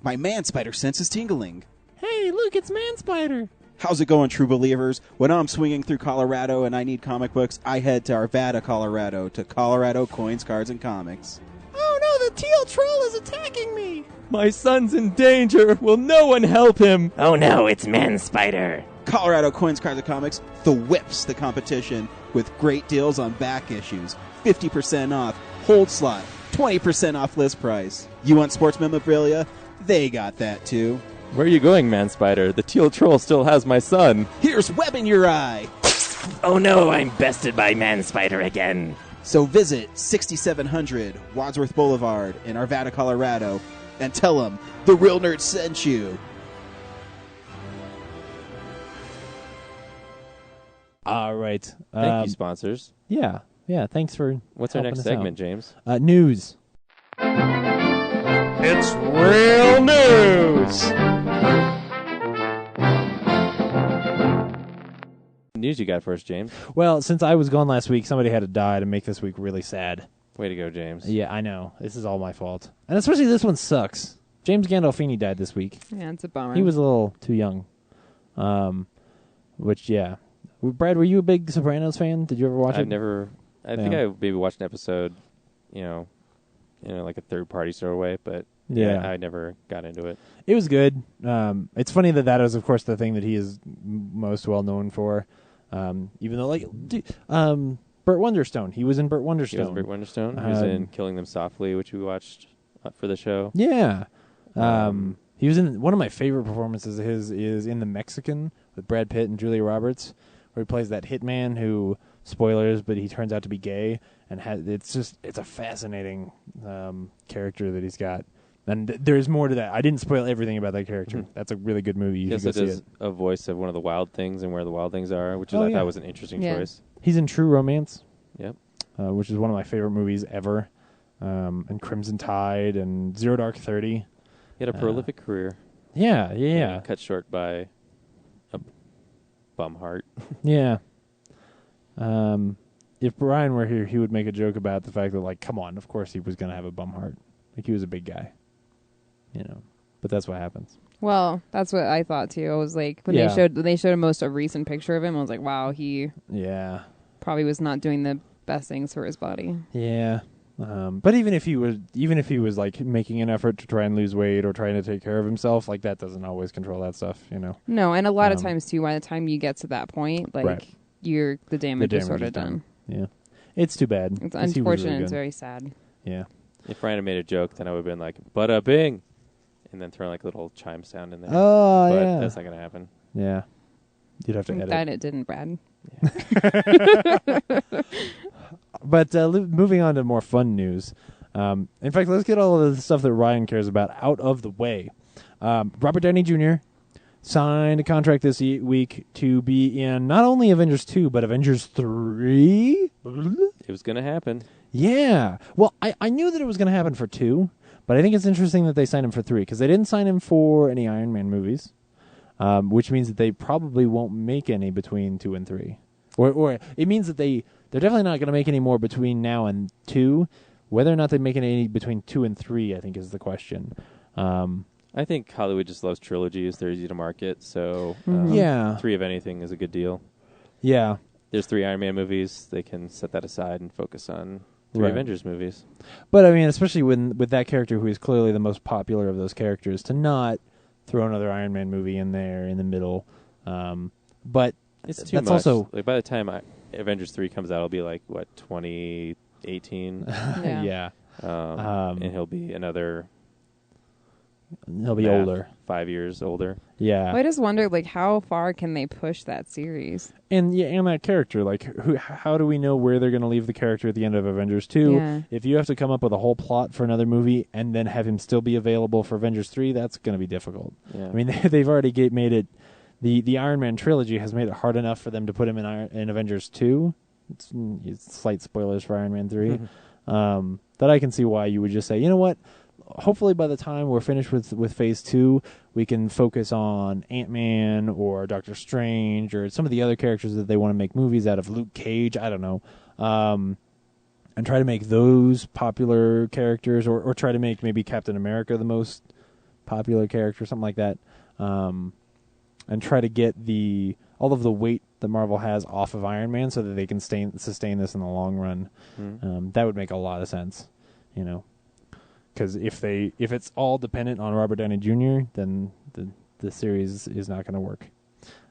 My man spider sense is tingling. Hey, look, it's Man Spider. How's it going, true believers? When I'm swinging through Colorado and I need comic books, I head to Arvada, Colorado, to Colorado Coins, Cards, and Comics. Oh no, the teal troll is attacking me. My son's in danger. Will no one help him? Oh no, it's Man Spider. Colorado Coins, Cards, and Comics, the whips the competition with great deals on back issues, 50% off, hold slot, 20% off list price. You want sports memorabilia? They got that too. Where are you going, Man Spider? The teal troll still has my son. Here's web in your eye. Oh no, I'm bested by Man Spider again. So visit 6700 Wadsworth Boulevard in Arvada, Colorado, and tell them the Real Nerd sent you. All right. Thank you, sponsors. Yeah. Thanks for. What's our helping next us out. segment, James? News. It's real news! News you got for us, James? Well, since I was gone last week, somebody had to die to make this week really sad. Way to go, James. Yeah, I know. This is all my fault. And especially this one sucks. James Gandolfini died this week. Yeah, it's a bummer. He was a little too young. Which, yeah. Brad, were you a big Sopranos fan? Did you ever watch it? I've never. I think Yeah. I maybe watched an episode, like a third party sort of way, but Yeah. I never got into it. It was good. It's funny that is, of course, the thing that he is most well known for. Even though, Burt Wonderstone. He was in Burt Wonderstone. He was in Burt Wonderstone. He was in Killing Them Softly, which we watched for the show. Yeah. He was in one of my favorite performances of his is in The Mexican with Brad Pitt and Julia Roberts, where he plays that hitman who, spoilers, but he turns out to be gay, and it's a fascinating character that he's got. And there's more to that. I didn't spoil everything about that character. That's a really good movie. You He should also go see does it. a voice of one of the Wild Things and Where the Wild Things Are, which Oh, I yeah. thought was an interesting Yeah. choice. He's in True Romance, Yep. which is one of my favorite movies ever. And Crimson Tide and Zero Dark 30. He had a prolific career. Yeah. Cut short by a bum heart. Yeah. If Brian were here, he would make a joke about the fact that, like, come on, of course he was going to have a bum heart. Like, he was a big guy. You know. But that's what happens. Well, that's what I thought too. I was like, when Yeah. they showed a most recent picture of him, I was like, wow, he Yeah. probably was not doing the best things for his body. Yeah. But even if he was like making an effort to try and lose weight or trying to take care of himself, like that doesn't always control that stuff, you know. No, and a lot of times too, by the time you get to that point, like Right. the damage is sort of done. Yeah. It's too bad. It's 'cause he was unfortunate. really It's good. very sad. Yeah. If Ryan had made a joke, then I would have been like, "Bada bing," and then throw like a little chime sound in there. Oh, but yeah. that's not gonna happen. Yeah. You'd have to I'm edit. glad it didn't, Brad. But moving on to more fun news. In fact, let's get all of the stuff that Ryan cares about out of the way. Robert Downey Jr. signed a contract this week to be in not only Avengers 2, but Avengers 3. It was gonna happen. Yeah. Well, I knew that it was going to happen for 2, but I think it's interesting that they signed him for 3, because they didn't sign him for any Iron Man movies, which means that they probably won't make any between 2 and 3. Or it means that they're definitely not going to make any more between now and 2. Whether or not they make any between 2 and 3, I think, is the question. I think Hollywood just loves trilogies. They're easy to market, so Yeah. 3 of anything is a good deal. Yeah. There's 3 Iron Man movies. They can set that aside and focus on 3 Right. Avengers movies. But, I mean, especially with that character who is clearly the most popular of those characters, to not throw another Iron Man movie in there in the middle. But It's too that's much. also... Like by the time Avengers 3 comes out, it'll be like, what, 2018? Yeah. Yeah. And he'll be another... He'll be math, older. 5 years older. Yeah. Well, I just wonder, like, how far can they push that series? And that character, like, how do we know where they're going to leave the character at the end of Avengers 2? Yeah. If you have to come up with a whole plot for another movie and then have him still be available for Avengers 3, that's going to be difficult. Yeah. I mean, they've already made it. The Iron Man trilogy has made it hard enough for them to put him in Avengers 2. It's slight spoilers for Iron Man 3. That I can see why you would just say, you know what? Hopefully by the time we're finished with Phase 2, we can focus on Ant-Man or Doctor Strange or some of the other characters that they want to make movies out of. Luke Cage, I don't know. And try to make those popular characters or try to make maybe Captain America the most popular character, something like that. And try to get all of the weight that Marvel has off of Iron Man so that they can sustain this in the long run. That would make a lot of sense, you know. Because if it's all dependent on Robert Downey Jr., then the series is not going to work.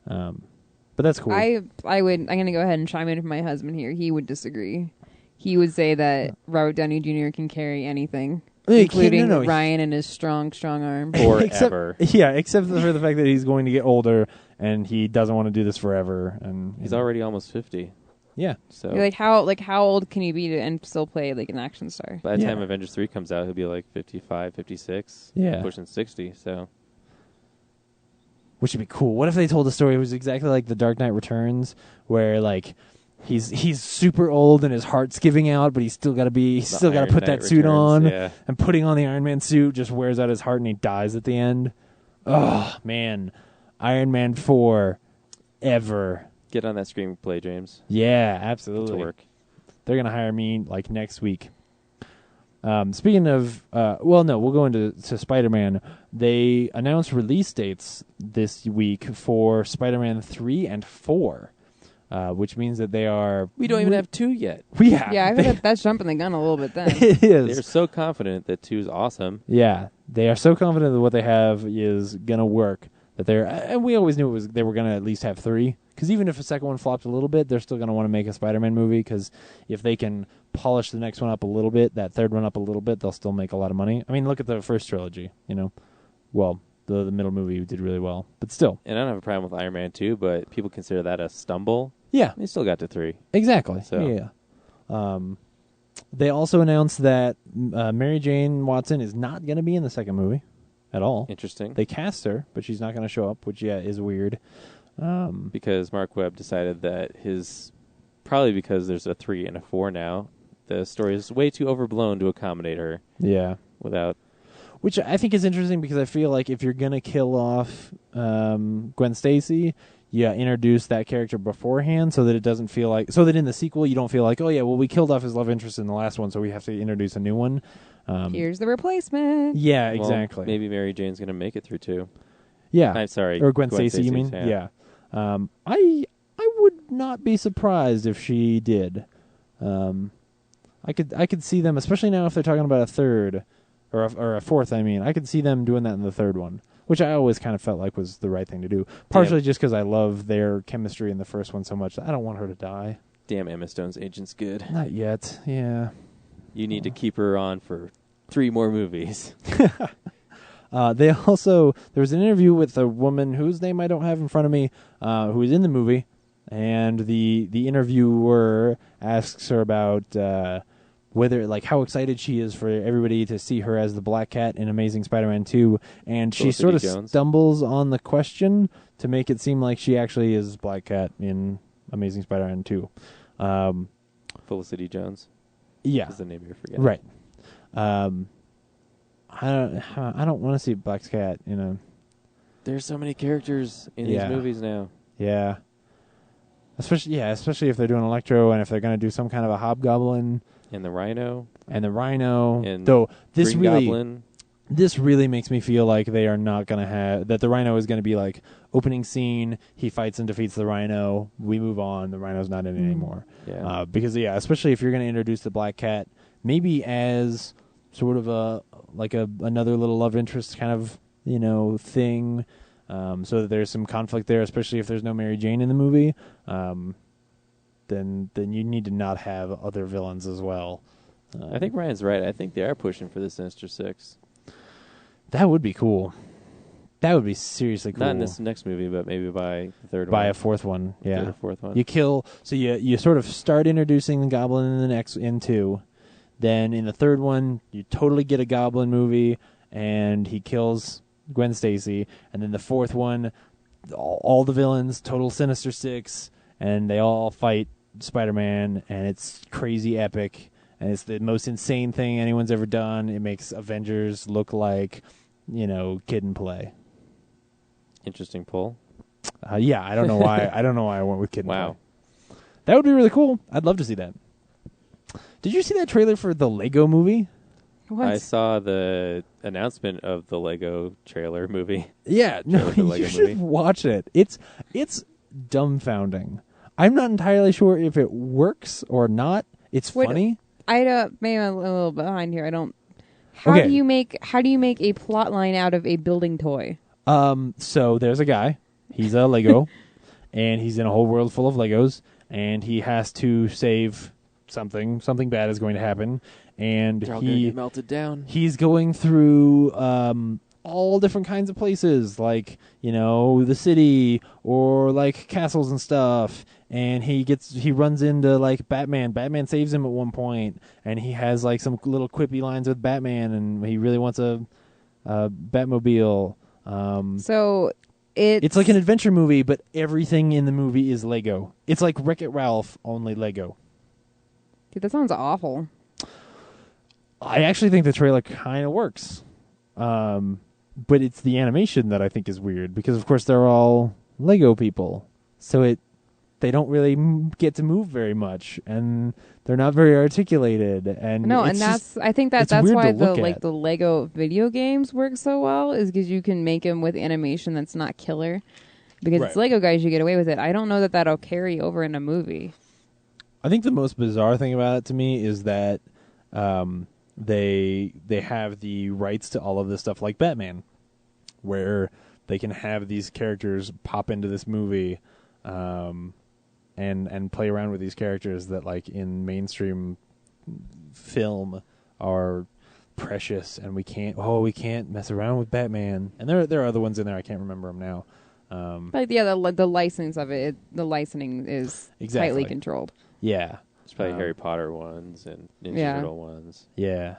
But that's cool. I'm going to go ahead and chime in with my husband here. He would disagree. He would say that Robert Downey Jr. can carry anything, including Ryan and his strong arm. Forever. Except for the fact that he's going to get older and he doesn't want to do this forever. And He's already almost 50. Yeah. So How old can you be and still play like an action star? by the time Avengers 3 comes out, he'll be like 55, 56. Yeah. Pushing 60, so... Which would be cool. What if they told a story that was exactly like The Dark Knight Returns, where like he's super old and his heart's giving out, but he's still got to Iron put Knight that suit Returns, on, yeah. and putting on the Iron Man suit just wears out his heart and he dies at the end. Oh man, Iron Man 4, ever. Get on that screenplay, James. Yeah, To absolutely. work. They're gonna hire me like next week. Speaking of, we'll go into Spider-Man. They announced release dates this week for Spider-Man 3 and 4, which means that they are... We don't even have 2 yet. Yeah, Yeah, I think that's jumping the gun a little bit then. it They're is. so confident that 2 is awesome. Yeah, they are so confident that what they have is going to work. And we always knew they were going to at least have 3. Because even if the second one flopped a little bit, they're still going to want to make a Spider-Man movie. Because if they can polish the next one up a little bit, that third one up a little bit, they'll still make a lot of money. I mean, look at the first trilogy. You know, well, the middle movie did really well, but still. And I don't have a problem with Iron Man 2, but people consider that a stumble. Yeah, They still got to 3. exactly. So. Yeah. They also announced that Mary Jane Watson is not going to be in the second movie at all. Interesting. They cast her, but she's not going to show up, which is weird. Because Mark Webb decided that probably because there's a 3 and a 4 now, the story is way too overblown to accommodate her. Yeah. Which I think is interesting because I feel like if you're going to kill off Gwen Stacy, you introduce that character beforehand so that it doesn't feel like... So that in the sequel, you don't feel like, oh, yeah, well, we killed off his love interest in the last one, so we have to introduce a new one. Here's the replacement. Yeah, Well, exactly. maybe Mary Jane's going to make it through, too. Yeah. I'm sorry. Or Gwen Stacy, you mean? Yeah. I would not be surprised if she did. I could see them, especially now if they're talking about a third or a fourth. I mean, I could see them doing that in the third one, which I always kind of felt like was the right thing to do. Partially just because I love their chemistry in the first one so much. I don't want her to die. Damn, Emma Stone's agent's good. Not yet. Yeah. You need to keep her on for 3 more movies. There was an interview with a woman whose name I don't have in front of me, who is in the movie, and the interviewer asks her about whether, like, how excited she is for everybody to see her as the Black Cat in Amazing Spider-Man 2, and she sort of stumbles on the question to make it seem like she actually is Black Cat in Amazing Spider-Man 2. Felicity Jones. Yeah, is the name you're forgetting. Right. I don't want to see Black Cat in a... There's so many characters in these movies now. Yeah. Especially if they're doing Electro and if they're going to do some kind of a Hobgoblin. And the Rhino. And though this Green really... Goblin. This really makes me feel like they are not going to have... That the Rhino is going to be like, opening scene, he fights and defeats the Rhino, we move on, the Rhino's not in it anymore. Yeah. Because, especially if you're going to introduce the Black Cat, maybe as sort of another little love interest kind of, thing, so that there's some conflict there, especially if there's no Mary Jane in the movie, then you need to not have other villains as well. I think Ryan's right. I think they are pushing for the Sinister Six. That would be cool. That would be seriously cool. Not in this next movie, but maybe by the third one. By a fourth one, yeah. Third or fourth one. You sort of start introducing the Goblin in 2. Then in the third one, you totally get a Goblin movie, and he kills Gwen Stacy. And then the fourth one, all the villains, total Sinister Six, and they all fight Spider-Man, and it's crazy epic. And it's the most insane thing anyone's ever done. It makes Avengers look like, kid and play. Interesting pull. I don't know why. I don't know why I went with kid and play. Wow. That would be really cool. I'd love to see that. Did you see that trailer for the Lego movie? What? I saw the announcement of the Lego trailer movie. Yeah, no, you should watch it. It's dumbfounding. I'm not entirely sure if it works or not. It's funny. Maybe I'm a little behind here. I don't. How do you make a plot line out of a building toy? So there's a guy. He's a Lego, and he's in a whole world full of Legos, and he has to save something. Something bad is going to happen, and they're all going to get melted down. He's going through all different kinds of places, like the city or like castles and stuff. And he runs into like Batman. Batman saves him at one point, and he has like some little quippy lines with Batman, and he really wants a Batmobile. So it's like an adventure movie, but everything in the movie is Lego. It's like Wreck-It Ralph, only Lego. Dude, that sounds awful. I actually think the trailer kind of works, but it's the animation that I think is weird because, of course, they're all Lego people, so they don't really get to move very much, and they're not very articulated. And I think that's why the Lego video games work so well, is because you can make them with animation that's not killer. Because it's Lego guys, you get away with it. I don't know that that'll carry over in a movie. I think the most bizarre thing about it to me is that they have the rights to all of this stuff, like Batman, where they can have these characters pop into this movie. And play around with these characters that, like, in mainstream film are precious, and we can't mess around with Batman. And there are other ones in there, I can't remember them now. But the licensing of it, the licensing is tightly controlled. Yeah, There's probably Harry Potter ones and Ninja Yeah. Turtle ones. Yeah.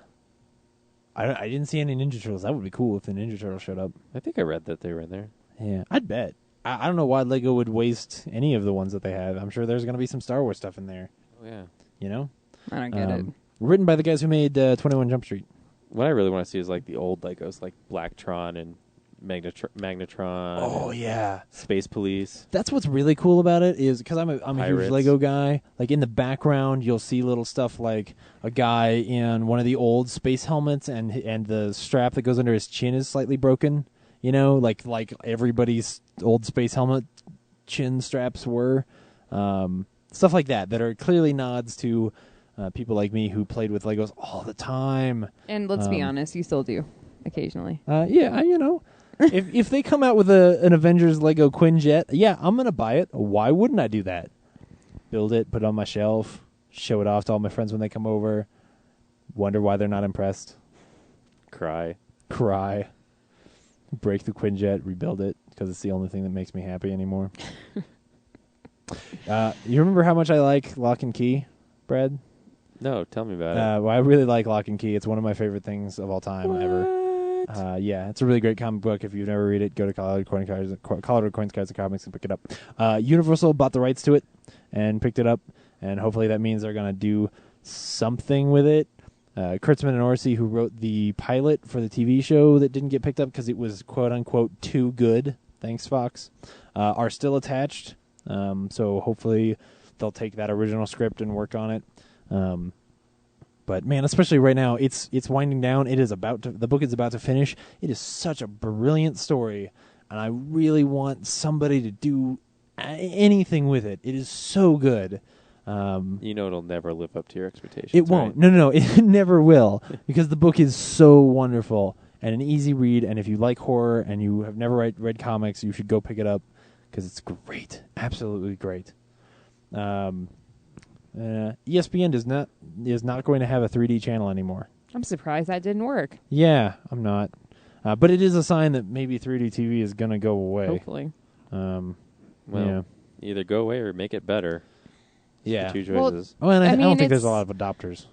I didn't see any Ninja Turtles. That would be cool if the Ninja Turtle showed up. I think I read that they were in there. Yeah, I'd bet. I don't know why Lego would waste any of the ones that they have. I'm sure there's going to be some Star Wars stuff in there. Oh, yeah. You know? I don't get it. Written by the guys who made 21 Jump Street. What I really want to see is like the old Legos, like Blacktron and Magnetron. Oh, and yeah. Space Police. That's what's really cool about it is because I'm a huge Pirates. Lego guy. Like in the background, you'll see little stuff like a guy in one of the old space helmets, and the strap that goes under his chin is slightly broken. You know, like everybody's old space helmet chin straps were. Stuff like that are clearly nods to people like me who played with Legos all the time. And let's be honest, you still do occasionally. Yeah, you know. if they come out with an Avengers Lego Quinjet, yeah, I'm gonna buy it. Why wouldn't I do that? Build it, put it on my shelf, show it off to all my friends when they come over. Wonder why they're not impressed. Cry. Break the Quinjet, rebuild it because it's the only thing that makes me happy anymore. You remember how much I like Lock and Key, Brad? No, tell me about it. Well, I really like Lock and Key. It's one of my favorite things of all time ever. Yeah, it's a really great comic book. If you've never read it, go to Colorado Coins, Cards, and Comics and pick it up. Universal bought the rights to it and picked it up, and hopefully that means they're going to do something with it. Kurtzman and Orsi, who wrote the pilot for the TV show that didn't get picked up because it was quote-unquote too good, thanks Fox, are still attached. So hopefully they'll take that original script and work on it. But man, especially right now, it's winding down. The book is about to finish. It is such a brilliant story, and I really want somebody to do anything with it. It is so good. You know it'll never live up to your expectations. It won't. Right? No, it never will, because the book is so wonderful and an easy read. And if you like horror and you have never read comics, you should go pick it up because it's great, absolutely great. ESPN is not going to have a 3D channel anymore. I'm surprised that didn't work. Yeah, I'm not. But it is a sign that maybe 3D TV is going to go away. Hopefully. Well, either go away or make it better. Yeah. The two choices. Well, and I don't think it's- there's a lot of adopters.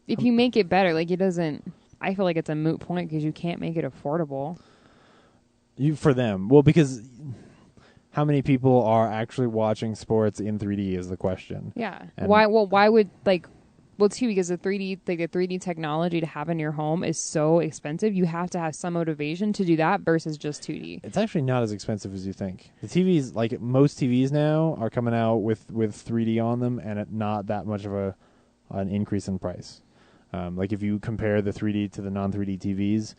If you make it better, like it doesn't. I feel like it's a moot point because you can't make it affordable. For them. Well, because how many people are actually watching sports in 3D is the question. Yeah. And Why? Well, why would like? Well, too, because the 3D technology to have in your home is so expensive. You have to have some motivation to do that versus just 2D. It's actually not as expensive as you think. The TVs, like most TVs now, are coming out with 3D on them, and not that much of an increase in price. Like if you compare the 3D to the non-3D TVs,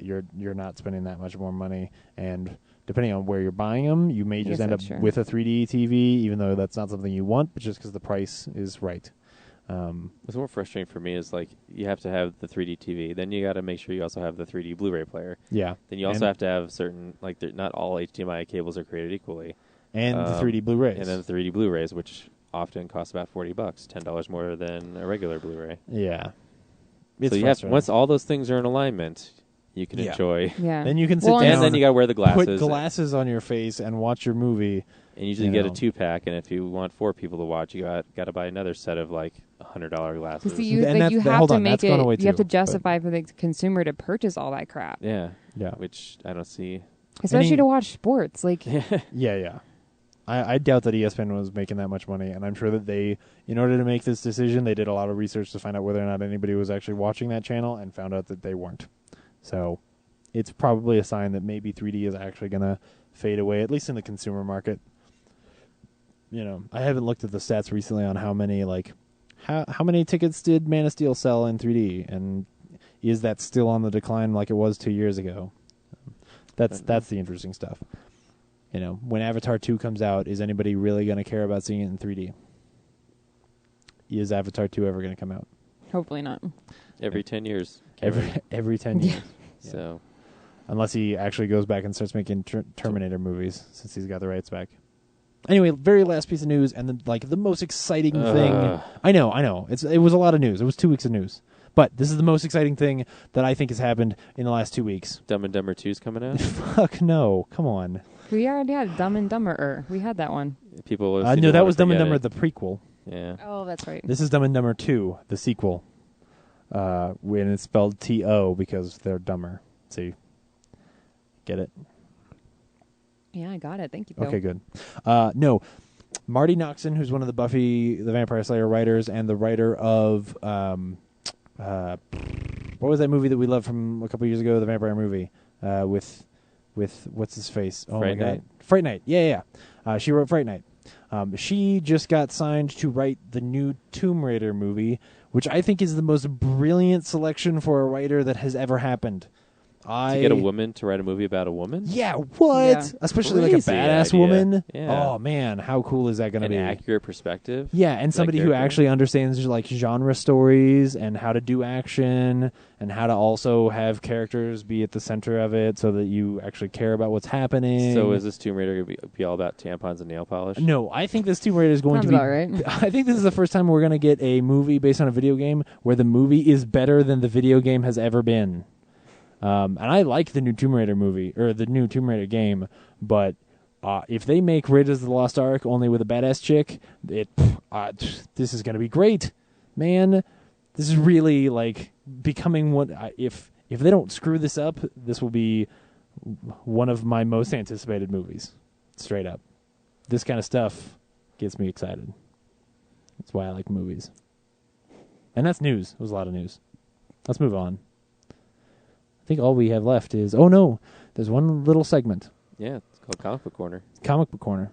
you're not spending that much more money. And depending on where you're buying them, you may just end up with a 3D TV, even though that's not something you want, but just because the price is right. What's more frustrating for me is like you have to have the 3D TV, then you got to make sure you also have the 3D Blu-ray player. Yeah. Then you also have to have certain not all HDMI cables are created equally. And the 3D Blu-rays. And then the 3D Blu-rays, which often cost about $40, $10 more than a regular Blu-ray. Yeah. So you have once all those things are in alignment, you can enjoy. Yeah. Then you can sit down. And then you got to wear the glasses. Put glasses on your face and watch your movie. And usually you get a 2-pack, and if you want 4 people to watch, you got to buy another set of like $100 glasses. See, you have to make it. You have to justify for the consumer to purchase all that crap. Yeah. Yeah. Which I don't see. Especially to watch sports, like. Yeah. I doubt that ESPN was making that much money, and I'm sure that they, in order to make this decision, they did a lot of research to find out whether or not anybody was actually watching that channel, and found out that they weren't. So, it's probably a sign that maybe 3D is actually going to fade away, at least in the consumer market. You know, I haven't looked at the stats recently on how many tickets did Man of Steel sell in 3D, and is that still on the decline like it was 2 years ago? That's the interesting stuff. You know, when Avatar 2 comes out, is anybody really going to care about seeing it in 3D? Is Avatar 2 ever going to come out? Hopefully not. Every 10 years. Every 10 years. Yeah. So, unless he actually goes back and starts making Terminator movies, since he's got the rights back. Anyway, very last piece of news, and the most exciting thing. I know. It was a lot of news. It was 2 weeks of news. But this is the most exciting thing that I think has happened in the last 2 weeks. Dumb and Dumber 2's coming out? Fuck no. Come on. We already had Dumb and Dumber. We had that one. People no, that was Dumb and Dumber, the prequel. Yeah. Oh, that's right. This is Dumb and Dumber 2, the sequel. When it's spelled T-O because they're dumber. See? Get it? Yeah, I got it. Thank you, Phil. Okay, good. No, Marty Noxon, who's one of the Buffy the Vampire Slayer writers and the writer of what was that movie that we loved from a couple years ago, the vampire movie with what's his face? Oh Fright my God, Night? Fright Night. Yeah. She wrote Fright Night. She just got signed to write the new Tomb Raider movie, which I think is the most brilliant selection for a writer that has ever happened. To get a woman to write a movie about a woman? Yeah, what? Yeah. Especially like a Crazy badass idea. woman. Yeah. Oh man, how cool is that going to An be? accurate perspective. Yeah, and that somebody who character. actually understands like genre stories and how to do action and how to also have characters be at the center of it so that you actually care about what's happening. So is this Tomb Raider going to be all about tampons and nail polish? No, I think this Tomb Raider is going Sounds to be. about right. I think this is the first time we're going to get a movie based on a video game where the movie is better than the video game has ever been. And I like the new Tomb Raider movie or the new Tomb Raider game, but if they make Raiders of the Lost Ark only with a badass chick, this is going to be great, man. This is really like becoming what if they don't screw this up, this will be one of my most anticipated movies. Straight up, this kind of stuff gets me excited. That's why I like movies. And that's news. It was a lot of news. Let's move on. I think all we have left is... Oh, no. There's one little segment. Yeah, it's called Comic Book Corner. Comic Book Corner.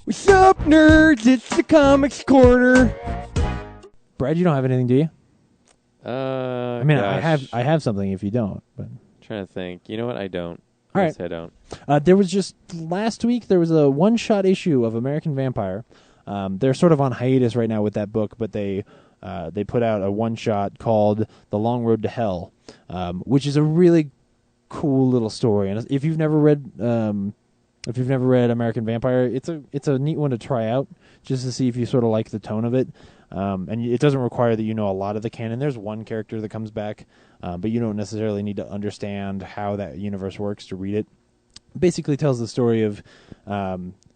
What's up, nerds? It's the Comics Corner. Brad, you don't have anything, do you? I mean, I have something if you don't. But trying to think. You know what? I don't. All right. Yes, I don't. There was just... Last week, there was a one-shot issue of American Vampire. They're sort of on hiatus right now with that book, but they put out a one-shot called The Long Road to Hell, which is a really cool little story. And if you've never read American Vampire, it's a neat one to try out just to see if you sort of like the tone of it. And it doesn't require that you know a lot of the canon. There's one character that comes back, but you don't necessarily need to understand how that universe works to read it. Basically tells the story of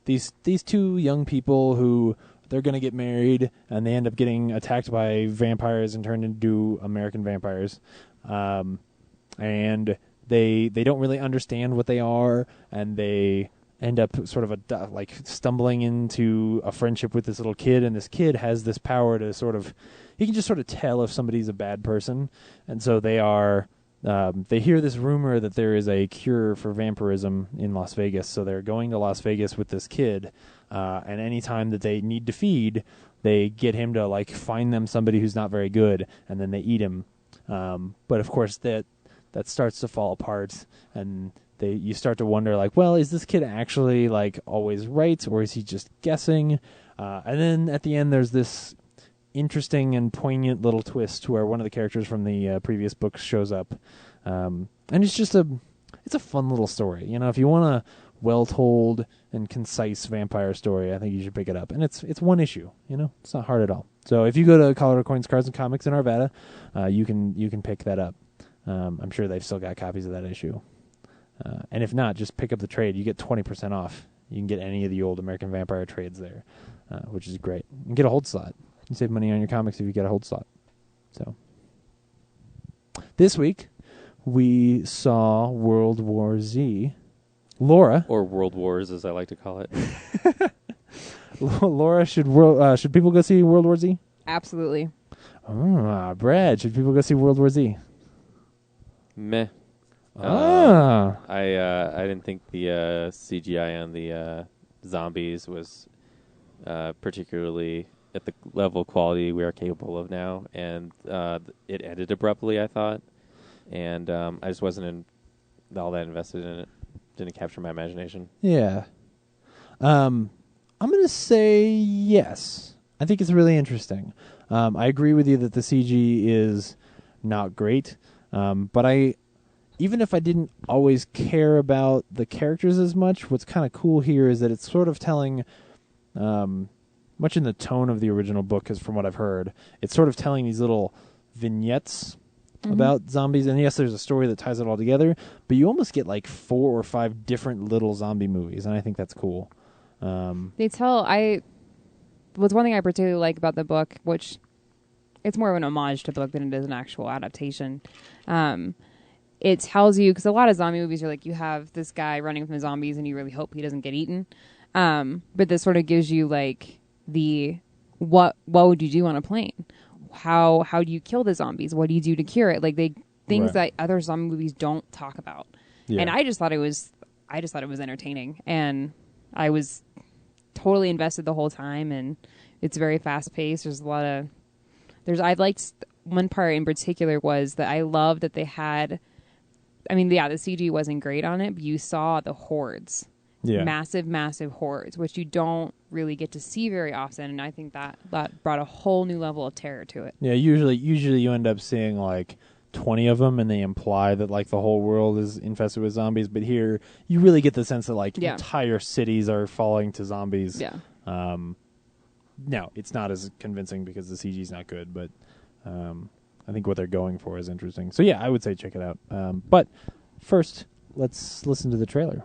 these two young people who they're going to get married, and they end up getting attacked by vampires and turned into American vampires. And they don't really understand what they are, and they end up sort of like stumbling into a friendship with this little kid, and this kid has this power to sort of... He can just sort of tell if somebody's a bad person, and so they are... they hear this rumor that there is a cure for vampirism in Las Vegas, so they're going to Las Vegas with this kid, and any time that they need to feed, they get him to like find them somebody who's not very good, and then they eat him. But of course that starts to fall apart, and you start to wonder like, well, is this kid actually like always right, or is he just guessing? And then at the end, there's this interesting and poignant little twist where one of the characters from the previous book shows up, and it's just it's a fun little story. You know, if you want a well-told and concise vampire story, I think you should pick it up. And it's one issue. You know, it's not hard at all. So if you go to Colorado Coins, Cards, and Comics in Arvada, you can pick that up. I'm sure they've still got copies of that issue. And if not, just pick up the trade. You get 20% off. You can get any of the old American Vampire trades there, which is great. And get a hold slot. You save money on your comics if you get a hold slot. So this week we saw World War Z. Laura, Or World Wars, as I like to call it. Laura, should people go see World War Z? Absolutely. Brad, should people go see World War Z? Meh. Ah. I didn't think the CGI on the zombies was particularly at the level of quality we are capable of now, and it ended abruptly, I thought, and I just wasn't all that invested in it. Didn't capture my imagination. Yeah. I'm going to say yes. I think it's really interesting. I agree with you that the CG is not great, but even if I didn't always care about the characters as much, what's kind of cool here is that it's sort of telling, much in the tone of the original book, because from what I've heard, it's sort of telling these little vignettes about zombies. And yes, there's a story that ties it all together, but you almost get like 4 or 5 different little zombie movies, and I think that's cool. They tell what's one thing I particularly like about the book, which it's more of an homage to the book than it is an actual adaptation. It tells you, because a lot of zombie movies are like, you have this guy running from the zombies and you really hope he doesn't get eaten. But this sort of gives you like what would you do on a plane? How do you kill the zombies? What do you do to cure it? Like things that other zombie movies don't talk about. Yeah. And I just thought it was entertaining, and I was totally invested the whole time. And it's very fast paced. I liked one part in particular was that I love that they had. I mean, yeah, the CG wasn't great on it, but you saw the hordes. Yeah. Massive, massive hordes, which you don't really get to see very often, and I think that brought a whole new level of terror to it. Yeah, usually you end up seeing like 20 of them, and they imply that like the whole world is infested with zombies, but here you really get the sense that like entire cities are falling to zombies. Yeah. No, it's not as convincing because the CG is not good, but I think what they're going for is interesting. So yeah, I would say check it out. But first, let's listen to the trailer.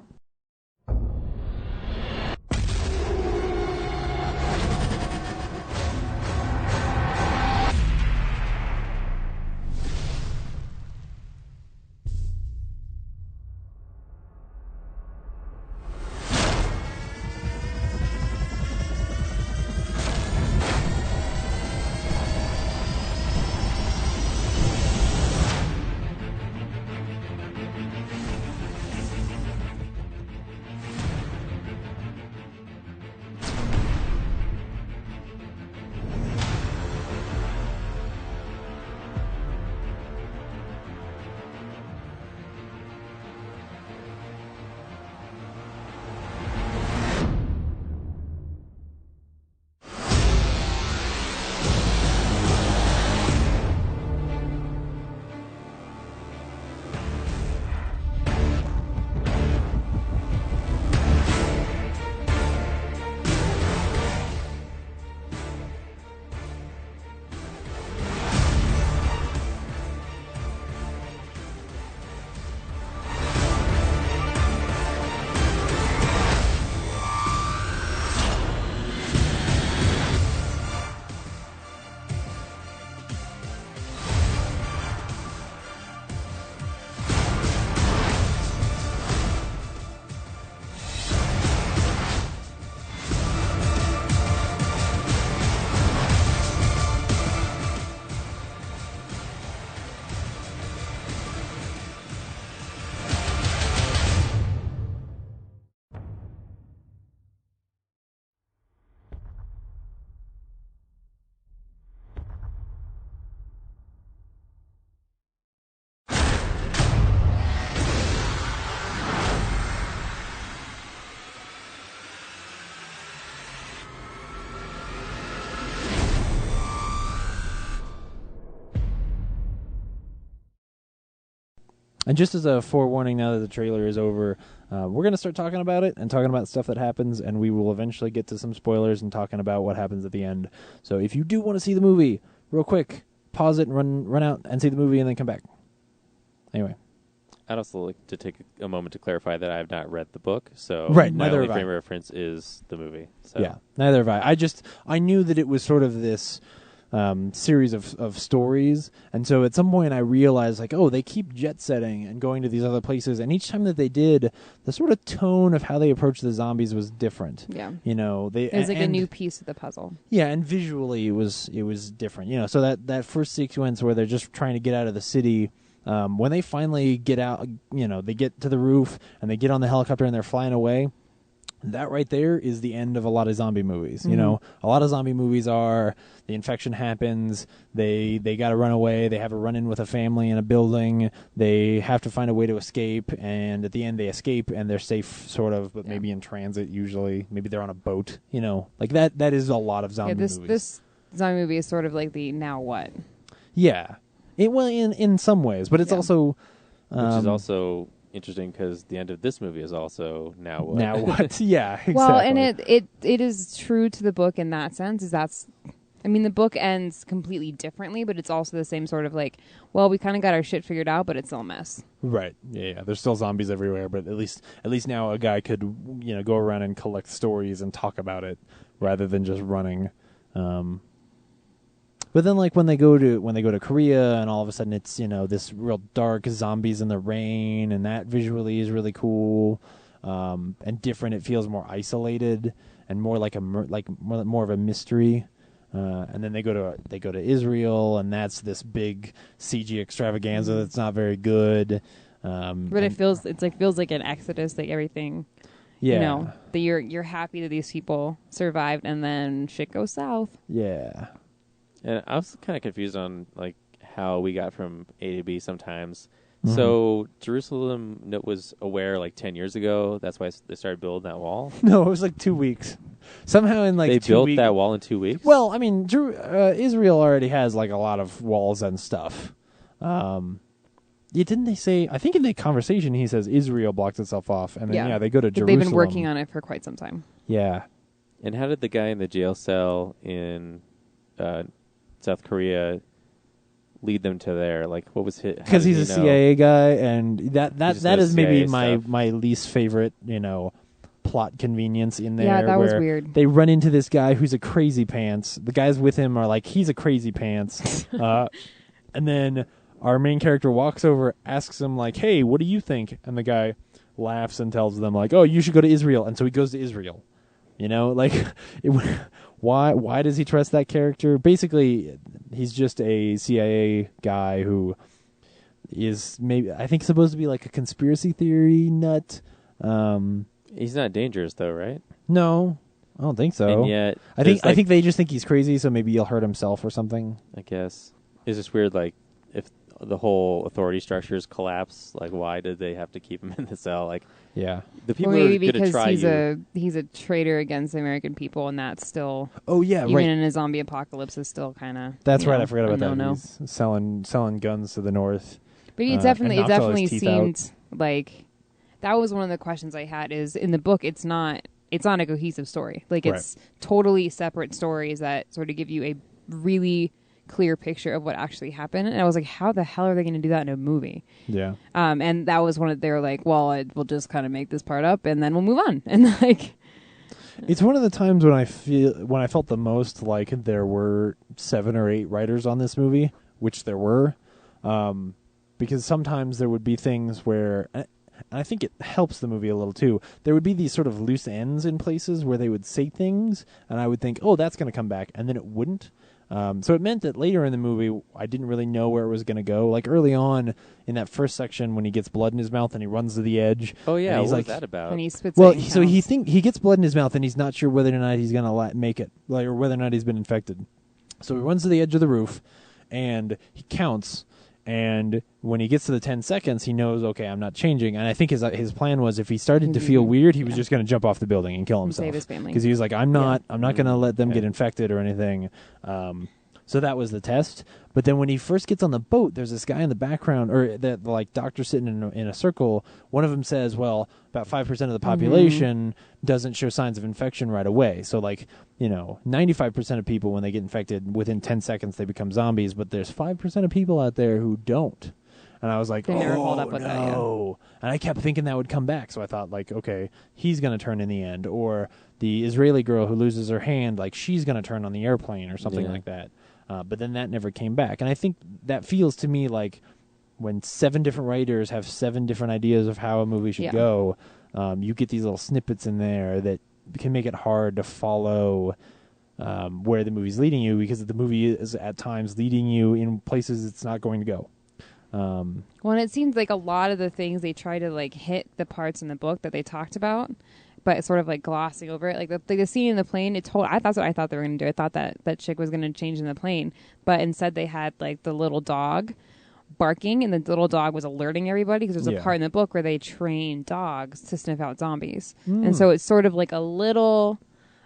And just as a forewarning, now that the trailer is over, we're going to start talking about it and talking about stuff that happens, and we will eventually get to some spoilers and talking about what happens at the end. So if you do want to see the movie, real quick, pause it and run out and see the movie and then come back. Anyway. I'd also like to take a moment to clarify that I have not read the book, so my only frame of reference is the movie. So. Yeah, neither have I. I knew that it was sort of this series of stories, and so at some point I realized, like, oh, they keep jet setting and going to these other places, and each time that they did, the sort of tone of how they approached the zombies was different. Yeah, you know, it was like a new piece of the puzzle. Yeah, and visually it was different. You know, so that first sequence where they're just trying to get out of the city. When they finally get out, you know, they get to the roof and they get on the helicopter and they're flying away. That right there is the end of a lot of zombie movies. Mm-hmm. You know, a lot of zombie movies are the infection happens, they got to run away, they have a run-in with a family in a building, they have to find a way to escape, and at the end they escape and they're safe, sort of, but maybe in transit usually. Maybe they're on a boat, you know. Like that is a lot of zombie movies. This zombie movie is sort of like the now what? Yeah. In some ways, but it's also... which is also... interesting because the end of this movie is also now what? Now what? Yeah, exactly. Well, and it is true to the book in that sense. I mean, the book ends completely differently, but it's also the same sort of like, well, we kind of got our shit figured out, but it's still a mess. Right. Yeah. There's still zombies everywhere, but at least now a guy could, you know, go around and collect stories and talk about it rather than just running. But then, like when they go to Korea, and all of a sudden it's this real dark zombies in the rain, and that visually is really cool and different. It feels more isolated and more like more of a mystery. And then they go to Israel, and that's this big CG extravaganza that's not very good. But it feels like an exodus, like everything. Yeah, that you're happy that these people survived, and then shit goes south. Yeah. And I was kind of confused on like how we got from A to B sometimes. Mm-hmm. So Jerusalem was aware like 10 years ago. That's why they started building that wall. No, it was like 2 weeks. Somehow in like they 2 built weeks. that wall in 2 weeks. Well, I mean, Israel already has like a lot of walls and stuff. Didn't they say? I think in the conversation he says Israel blocked itself off, and then they go to Jerusalem. They've been working on it for quite some time. Yeah. And how did the guy in the jail cell in South Korea lead them to there? Like, what was his? Because he's a CIA guy, and that is maybe CIA my least favorite, plot convenience in there. Yeah, that was where weird. They run into this guy who's a crazy pants. The guys with him are like, he's a crazy pants. And then our main character walks over, asks him like, hey, what do you think? And the guy laughs and tells them like, oh, you should go to Israel. And so he goes to Israel. Why does he trust that character? Basically, he's just a CIA guy who is maybe, I think, supposed to be like a conspiracy theory nut. He's not dangerous though, right? No, I don't think so. And yet, I think they just think he's crazy, so maybe he'll hurt himself or something. I guess it's just weird. Like, if the whole authority structures collapse, like, why did they have to keep him in the cell? Like, yeah, the people maybe are going to because try he's a traitor against the American people, and that's still even right. In a zombie apocalypse is still kind of that's right. I forgot about that. No. He's selling guns to the north. But it definitely seemed like that was one of the questions I had. Is in the book, it's not a cohesive story. Like it's totally separate stories that sort of give you a really clear picture of what actually happened. And I was like, how the hell are they going to do that in a movie? Yeah. And that was they were like, well, we'll just kind of make this part up and then we'll move on. And like, it's one of the times when I felt the most like there were 7 or 8 writers on this movie, which there were, because sometimes there would be things where, and I think it helps the movie a little too, there would be these sort of loose ends in places where they would say things, and I would think, oh, that's going to come back, and then it wouldn't. So it meant that later in the movie, I didn't really know where it was going to go. Like early on in that first section, when he gets blood in his mouth and he runs to the edge. Oh yeah, he's what like, was that about? And he spits. Well, so he gets blood in his mouth and he's not sure whether or not he's going to make it, like, or whether or not he's been infected. So he runs to the edge of the roof, and he counts. And when he gets to the 10 seconds, he knows, okay, I'm not changing. And I think his plan was, if he started to feel weird, he was just going to jump off the building and kill himself. Save his family. Because he was like, I'm not going to let them get infected or anything. So that was the test. But then when he first gets on the boat, there's this guy in the background, or the like doctor sitting in a circle. One of them says, well, about 5% of the population doesn't show signs of infection right away. So 95% of people, when they get infected, within 10 seconds they become zombies. But there's 5% of people out there who don't. And I was like, they never followed up no. with that, yeah. And I kept thinking that would come back. So I thought, like, okay, he's going to turn in the end. Or the Israeli girl who loses her hand, like, she's going to turn on the airplane or something like that. But then that never came back. And I think that feels to me like when 7 different writers have 7 different ideas of how a movie should go, you get these little snippets in there that can make it hard to follow where the movie's leading you, because the movie is at times leading you in places it's not going to go. Well, and it seems like a lot of the things they try to like hit the parts in the book that they talked about, but sort of like glossing over it. Like the scene in the plane, that's what I thought they were going to do. I thought that chick was going to change in the plane, but instead they had like the little dog barking, and the little dog was alerting everybody, because there's a part in the book where they train dogs to sniff out zombies. And so it's sort of like a little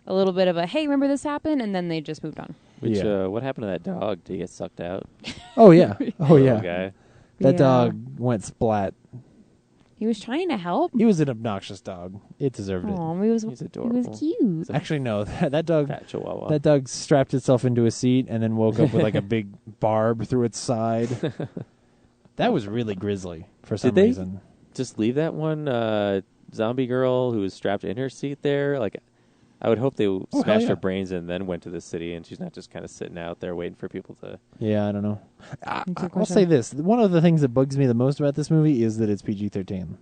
bit of a, hey, remember this happened? And then they just moved on. Which, what happened to that dog? Did he get sucked out? Oh, yeah. Oh, yeah. Okay. That dog went splat. He was trying to help. He was an obnoxious dog. It deserved it. Oh, he's adorable. He was cute. Actually, no. That dog. Fat chihuahua. That dog strapped itself into a seat and then woke up with like a big barb through its side. That was really grisly for some reason. Just leave that one zombie girl who was strapped in her seat there? Like, I would hope they hell smashed yeah. her brains and then went to the city, and she's not just kind of sitting out there waiting for people to. Yeah, I don't know. That's a I'll question. say this: one of the things that bugs me the most about this movie is that it's PG-13.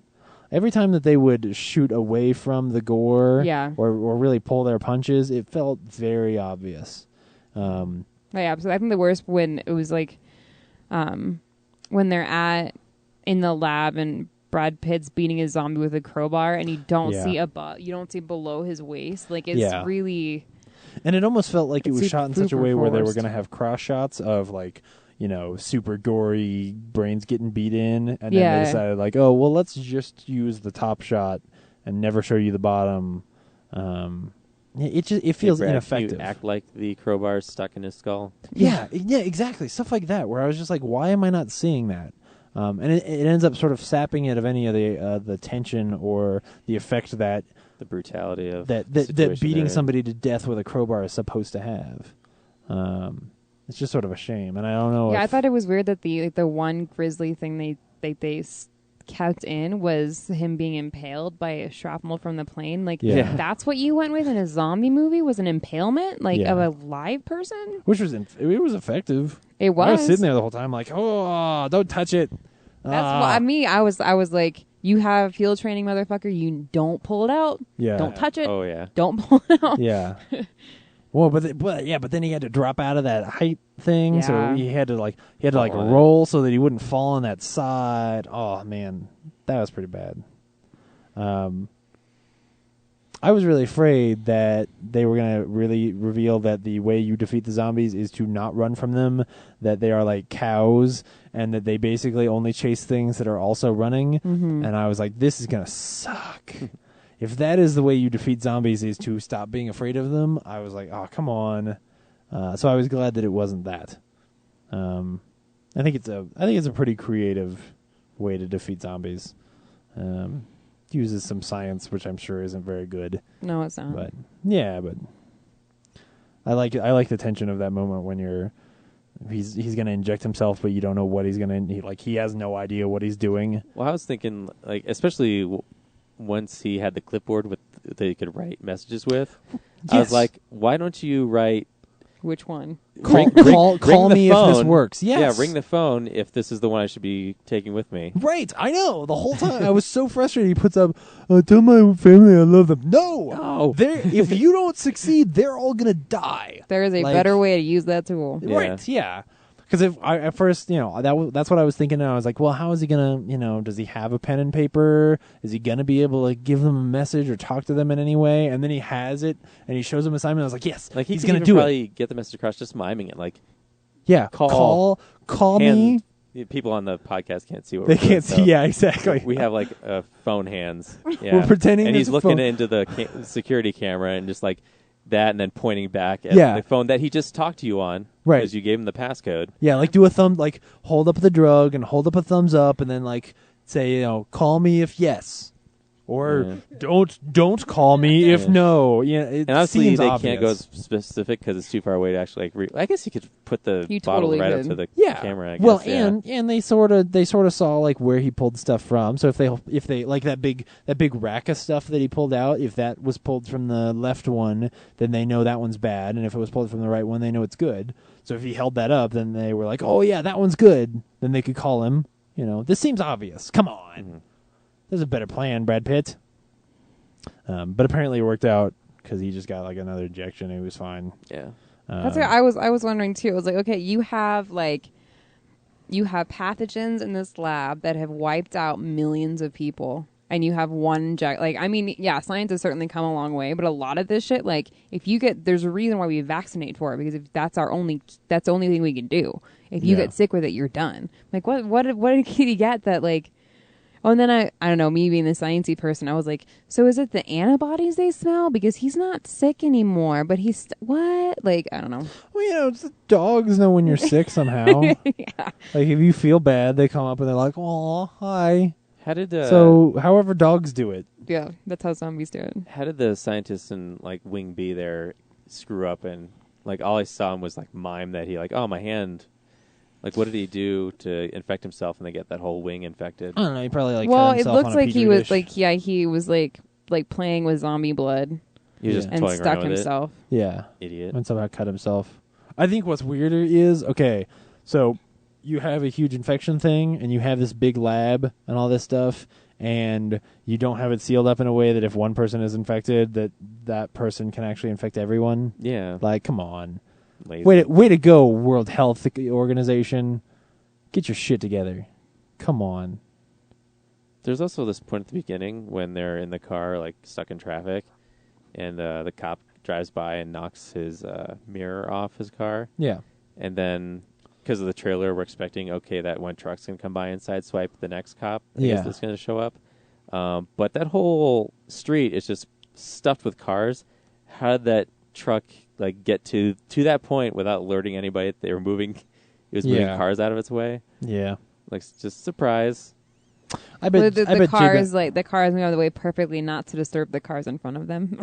Every time that they would shoot away from the gore, Yeah. or really pull their punches, it felt very obvious. Yeah, absolutely. I think the worst when it was like, when they're in the lab and Brad Pitt's beating a zombie with a crowbar, and you don't Yeah. see you don't see below his waist. Like it's Yeah. really. And it almost felt like it It's was shot in such a super way where they were forced. going to have cross shots of like, super gory brains getting beat in, and then Yeah. they decided like, oh well, let's just use the top shot and never show you the bottom. It feels Hey, Brad, ineffective. Can you act like the crowbar's stuck in his skull? Yeah, exactly. Stuff like that, where I was just like, why am I not seeing that? And it ends up sort of sapping it of any of the tension or the effect that The brutality of that the situation beating they're in. somebody to death with a crowbar is supposed to have. It's just sort of a shame, and I don't know. Yeah, I if, thought it was weird that the one grisly thing they kept in was him being impaled by a shrapnel from the plane. Like, Yeah. that's what you went with in a zombie movie, was an impalement, like Yeah. of a live person. which was it was effective. It was. I was sitting there the whole time, like, oh, don't touch it. That's what I was like, you have field training, motherfucker. You don't pull it out. Yeah. Don't touch it. Oh yeah. Don't pull it out. Yeah. Well, but then he had to drop out of that height thing, so Yeah. he had to Fall on it. roll so that he wouldn't fall on that side. Oh man, that was pretty bad. I was really afraid that they were gonna really reveal that the way you defeat the zombies is to not run from them, that they are like cows, and that they basically only chase things that are also running. Mm-hmm. And I was like, this is gonna suck. If that is the way you defeat zombies, is to stop being afraid of them, I was like, oh, come on. So I was glad that it wasn't that. I think it's a pretty creative way to defeat zombies. Uses some science, which I'm sure isn't very good. No, it's not. But yeah, but I like it. I like the tension of that moment when he's gonna inject himself, but you don't know what he's gonna. He has no idea what he's doing. Well, I was thinking, like, especially once he had the clipboard that he could write messages with. I was Yes. like, why don't you write? Which one? Ring Call the me if this phone. works. Yes. Yeah, ring the phone if this is the one I should be taking with me. Right, I know. The whole time I was so frustrated. He puts up, "Tell my family I love them." No, if you don't succeed, they're all gonna die. There is a Like- better way to use that tool. Yeah. Right? Yeah. Because if I at first, that's what I was thinking. And I was like, well, how is he gonna, does he have a pen and paper? Is he gonna be able to give them a message or talk to them in any way? And then he has it, and he shows them assignment. I was like, yes, Like he's could gonna even do it. probably get the message across just miming it. Like, Yeah, call me. and people on the podcast can't see what They we're doing, can't see. so Yeah, exactly. We have like phone hands. Yeah. We're pretending and there's he's a looking phone. into the security camera and just like that, and then pointing back at Yeah. the phone that he just talked to you on, Right. Because you gave him the passcode. Yeah, like do a hold up the drug and hold up a thumbs up, and then like say, call me if yes, or don't call me if Yeah. no. Yeah, it And obviously seems they obvious. can't go specific because it's too far away to actually like. I guess you could put the You bottle totally right up could. to the Yeah. camera. I Well, guess, yeah. and they sort of saw like where he pulled stuff from. So if they like that big rack of stuff that he pulled out, if that was pulled from the left one, then they know that one's bad, and if it was pulled from the right one, they know it's good. So if he held that up, then they were like, oh yeah, that one's good. Then they could call him. This seems obvious. Come on, Mm-hmm. There's a better plan, Brad Pitt. But apparently it worked out because he just got like another injection and he was fine. Yeah. That's what I was wondering too. I was like, okay, you have pathogens in this lab that have wiped out millions of people, and you have one science has certainly come a long way, but a lot of this shit, like, there's a reason why we vaccinate for it, because if that's the only thing we can do. If you get sick with it, you're done. Like, what did he get that, like? Oh, and then I don't know, me being the sciencey person, I was like, so is it the antibodies they smell? Because he's not sick anymore, but he's what? Like, I don't know. Well, it's the dogs know when you're sick somehow. Yeah. Like if you feel bad, they come up and they're like, "Oh, hi." How did So, however dogs do it. Yeah, that's how zombies do it. How did the scientists in like Wing B there screw up, and like all I saw him was like mime that he like, oh, my hand. Like, what did he do to infect himself and they get that whole wing infected? I don't know. He probably Well, cut it himself looks on a like petri he was dish. he was like playing with zombie blood. He was just and toying stuck around with himself. Yeah. Idiot. And somehow cut himself. I think what's weirder is, okay, so you have a huge infection thing, and you have this big lab and all this stuff, and you don't have it sealed up in a way that if one person is infected, that person can actually infect everyone. Yeah. Like, come on. Lazy. Way to go, World Health Organization. Get your shit together. Come on. There's also this point at the beginning when they're in the car, like stuck in traffic, and the cop drives by and knocks his mirror off his car. Yeah. And then, because of the trailer, we're expecting, okay, that one truck's going to come by and sideswipe the next cop. I guess that's going to show up. But that whole street is just stuffed with cars. How did that truck get to that point without alerting anybody that they were moving? It was moving cars out of its way. Yeah. Just surprise. I bet the cars the cars move out of the way perfectly not to disturb the cars in front of them.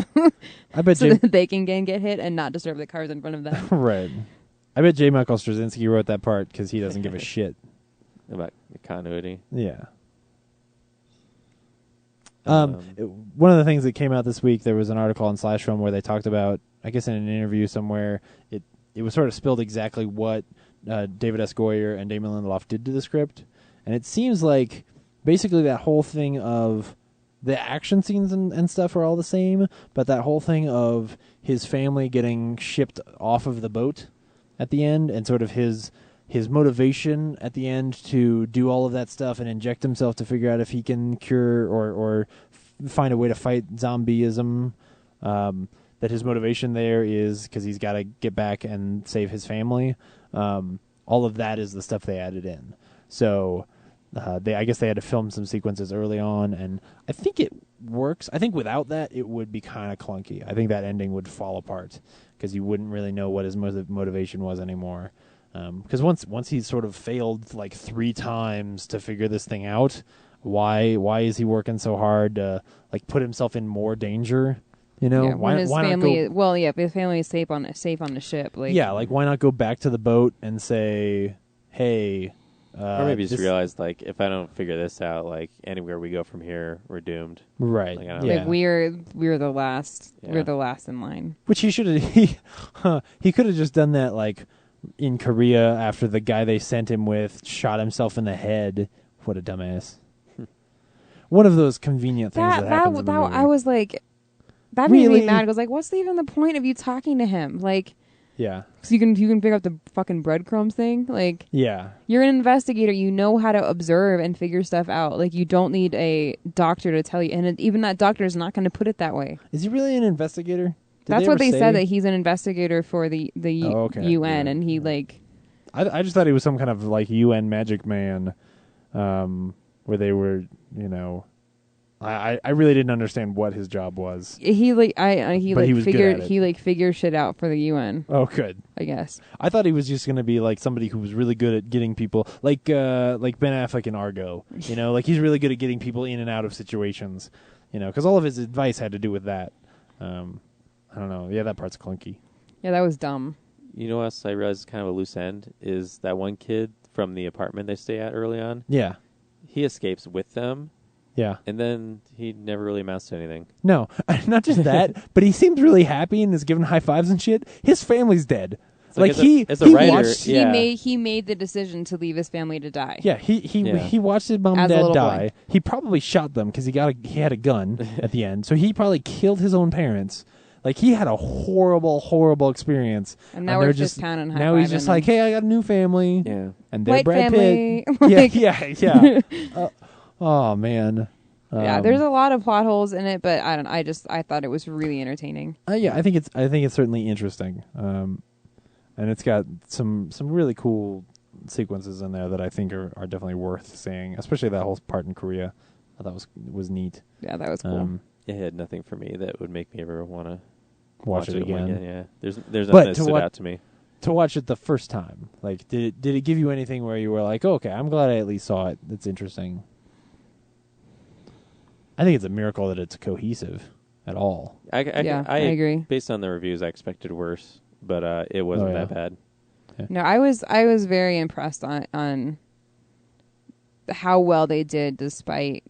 I bet so that they can get hit and not disturb the cars in front of them. Right. I bet J. Michael Straczynski wrote that part because he doesn't give a shit about continuity. Yeah. One of the things that came out this week, there was an article on Slash Film where they talked about, I guess in an interview somewhere, it was sort of spilled exactly what David S. Goyer and Damon Lindelof did to the script, and it seems like basically that whole thing of the action scenes and stuff are all the same, but that whole thing of his family getting shipped off of the boat at the end, and sort of his motivation at the end to do all of that stuff and inject himself to figure out if he can cure or find a way to fight zombieism, that his motivation there is because he's got to get back and save his family. All of that is the stuff they added in. So I guess they had to film some sequences early on, and I think it works. I think without that, it would be kind of clunky. I think that ending would fall apart because you wouldn't really know what his motivation was anymore. Because once he's sort of failed 3 times to figure this thing out, why is he working so hard to put himself in more danger? You know, yeah, why his not family? go, If his family is safe on the ship, why not go back to the boat and say, hey, or maybe just realize if I don't figure this out, anywhere we go from here, we're doomed. Right. I don't know. We're the last. Yeah. We're the last in line. Which he should have. He could have just done that in Korea after the guy they sent him with shot himself in the head. What a dumbass. One of those convenient things that happens in the movie. I was like, that made me mad. I was like, what's even the point of you talking to him? Yeah. So you can pick up the fucking breadcrumbs thing? Yeah. You're an investigator. You know how to observe and figure stuff out. You don't need a doctor to tell you. And even that doctor is not going to put it that way. Is he really an investigator? That's what they said, that he's an investigator for the okay. UN, and he I just thought he was some kind of UN magic man, where they were, I really didn't understand what his job was. He was good figured at it. figured shit out for the UN. Oh, good. I guess. I thought he was just going to be somebody who was really good at getting people, like Ben Affleck in Argo. He's really good at getting people in and out of situations. Because all of his advice had to do with that. I don't know. Yeah, that part's clunky. Yeah, that was dumb. You know what else I realized is kind of a loose end is that one kid from the apartment they stay at early on. Yeah. He escapes with them. Yeah. And then he never really amounts to anything. No, not just that, but he seems really happy and is giving high fives and shit. His family's dead. As a writer, watched, he made the decision to leave his family to die. Yeah, he watched his mom and dad die. Boy. He probably shot them because he had a gun at the end. So he probably killed his own parents. He had a horrible, horrible experience. And now we're just counting high. Now he's just hey, I got a new family. Yeah. And they're White Brad family. Pitt. Yeah. Oh man. Yeah, there's a lot of plot holes in it, but I thought it was really entertaining. Yeah, I think it's certainly interesting. And it's got some really cool sequences in there that I think are definitely worth seeing, especially that whole part in Korea. I thought was neat. Yeah, that was cool. It had nothing for me that would make me ever want to watch it again. Yeah, there's nothing that stood out to me. To watch it the first time, did it give you anything where you were like, oh, okay, I'm glad I at least saw it. That's interesting. I think it's a miracle that it's cohesive at all. I agree. Based on the reviews, I expected worse, but it wasn't that bad. Yeah. No, I was very impressed on how well they did despite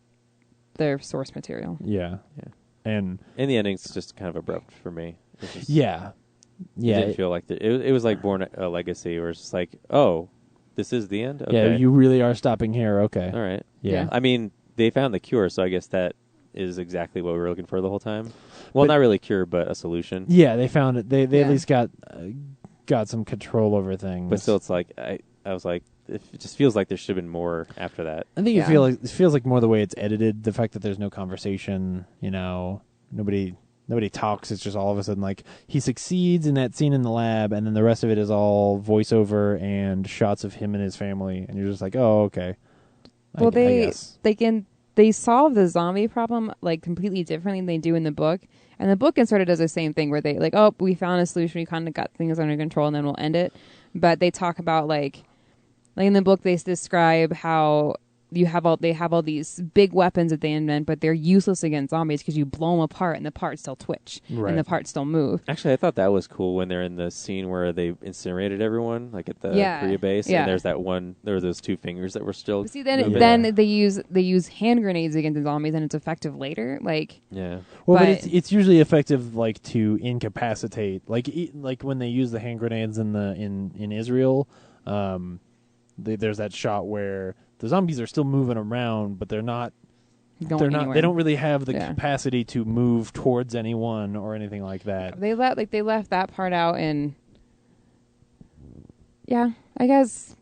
their source material. Yeah. And the ending's just kind of abrupt for me. It didn't feel like it was like Born a Legacy, where it's just like, oh, this is the end. Okay. Yeah, you really are stopping here. Okay, all right. Yeah. I mean, they found the cure, so I guess that is exactly what we were looking for the whole time. Well, not really a cure, but a solution. Yeah, they found it. They at least got some control over things. But still, it's like I was like, it just feels like there should have been more after that. I think it feels like more the way it's edited. The fact that there's no conversation, nobody talks. It's just all of a sudden like he succeeds in that scene in the lab, and then the rest of it is all voiceover and shots of him and his family, and you're just like, oh, okay. Well, I guess. they solve the zombie problem like completely differently than they do in the book. And the book sort of does the same thing where they like, oh, we found a solution, we kind of got things under control, and then we'll end it. But they talk about like in the book they describe how they have all these big weapons that they invent, but they're useless against zombies because you blow them apart and the parts still twitch and the parts still move. Actually, I thought that was cool when they're in the scene where they incinerated everyone, like at the Korea base, and there were those two fingers that were still. But see, then they use hand grenades against the zombies, and it's effective later. Like but it's usually effective like to incapacitate, like when they use the hand grenades in Israel. There's that shot where the zombies are still moving around, but they're not. They don't really have the capacity to move towards anyone or anything like that. They left that part out, and I guess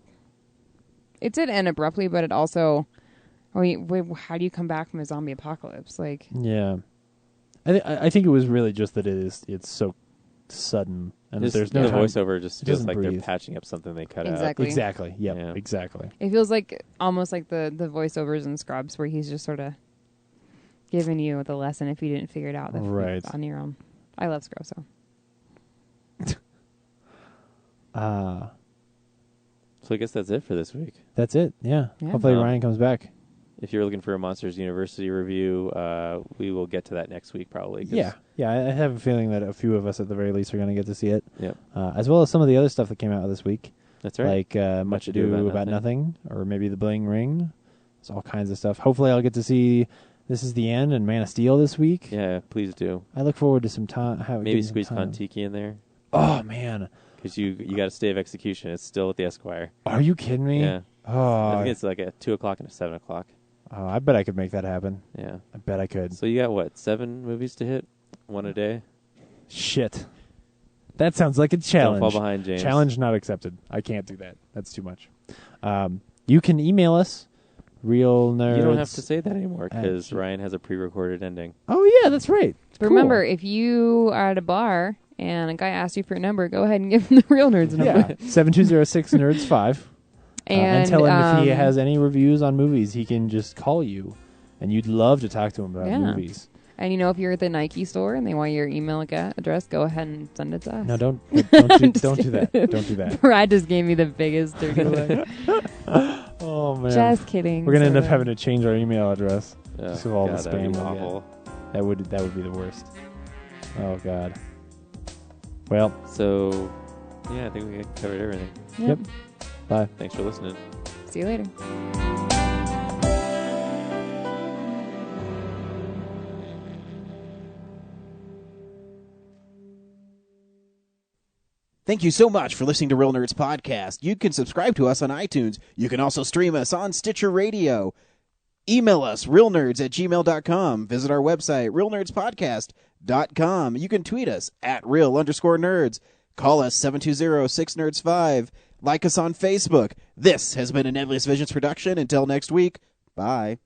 it did end abruptly, but it also. Wait, how do you come back from a zombie apocalypse? Like, I think it was really just that it's so sudden, and there's no voiceover. Just feels like breathe. they're patching up something they cut out. Exactly. Yeah, exactly. It feels like almost like the voiceovers in Scrubs, where he's just sort of giving you the lesson if you didn't figure it out on your own. I love Scrubs, so. So I guess that's it for this week. That's it. Yeah. Hopefully Ryan comes back. If you're looking for a Monsters University review, we will get to that next week probably. Yeah, I have a feeling that a few of us at the very least are going to get to see it. Yep. As well as some of the other stuff that came out this week. That's right. Like Much Ado About Nothing, or maybe The Bling Ring. There's all kinds of stuff. Hopefully I'll get to see This Is the End and Man of Steel this week. Yeah, please do. I look forward to some time. Maybe squeeze Kon-Tiki in there. Oh, man. Because you got a stay of execution. It's still at the Esquire. Are you kidding me? Yeah. Oh. I think it's like at 2 o'clock and a 7 o'clock. Oh, I bet I could make that happen. Yeah. I bet I could. So you got, 7 movies to hit? One a day? Shit. That sounds like a challenge. Don't fall behind, James. Challenge not accepted. I can't do that. That's too much. You can email us, Real Nerds. You don't have to say that anymore because Ryan has a pre-recorded ending. Oh, yeah, that's right. But remember, if you are at a bar and a guy asks you for your number, go ahead and give him the Real Nerds number. Yeah, 7206-NERDS5. And tell him if he has any reviews on movies, he can just call you, and you'd love to talk to him about movies. And if you're at the Nike store and they want your email address, go ahead and send it to us. No, don't do that. Don't do that. Brad just gave me the biggest dirty look. Oh man, just kidding. We're gonna end up having to change our email address because of all the spam. Awful. That would be the worst. Oh god. Well, so I think we covered everything. Yep. Bye. Thanks for listening. See you later. Thank you so much for listening to Real Nerds Podcast. You can subscribe to us on iTunes. You can also stream us on Stitcher Radio. Email us, realnerds@gmail.com. Visit our website, realnerdspodcast.com. You can tweet us at @real_nerds. Call us 720-6nerds5. Like us on Facebook. This has been a Nebulous Visions production. Until next week, bye.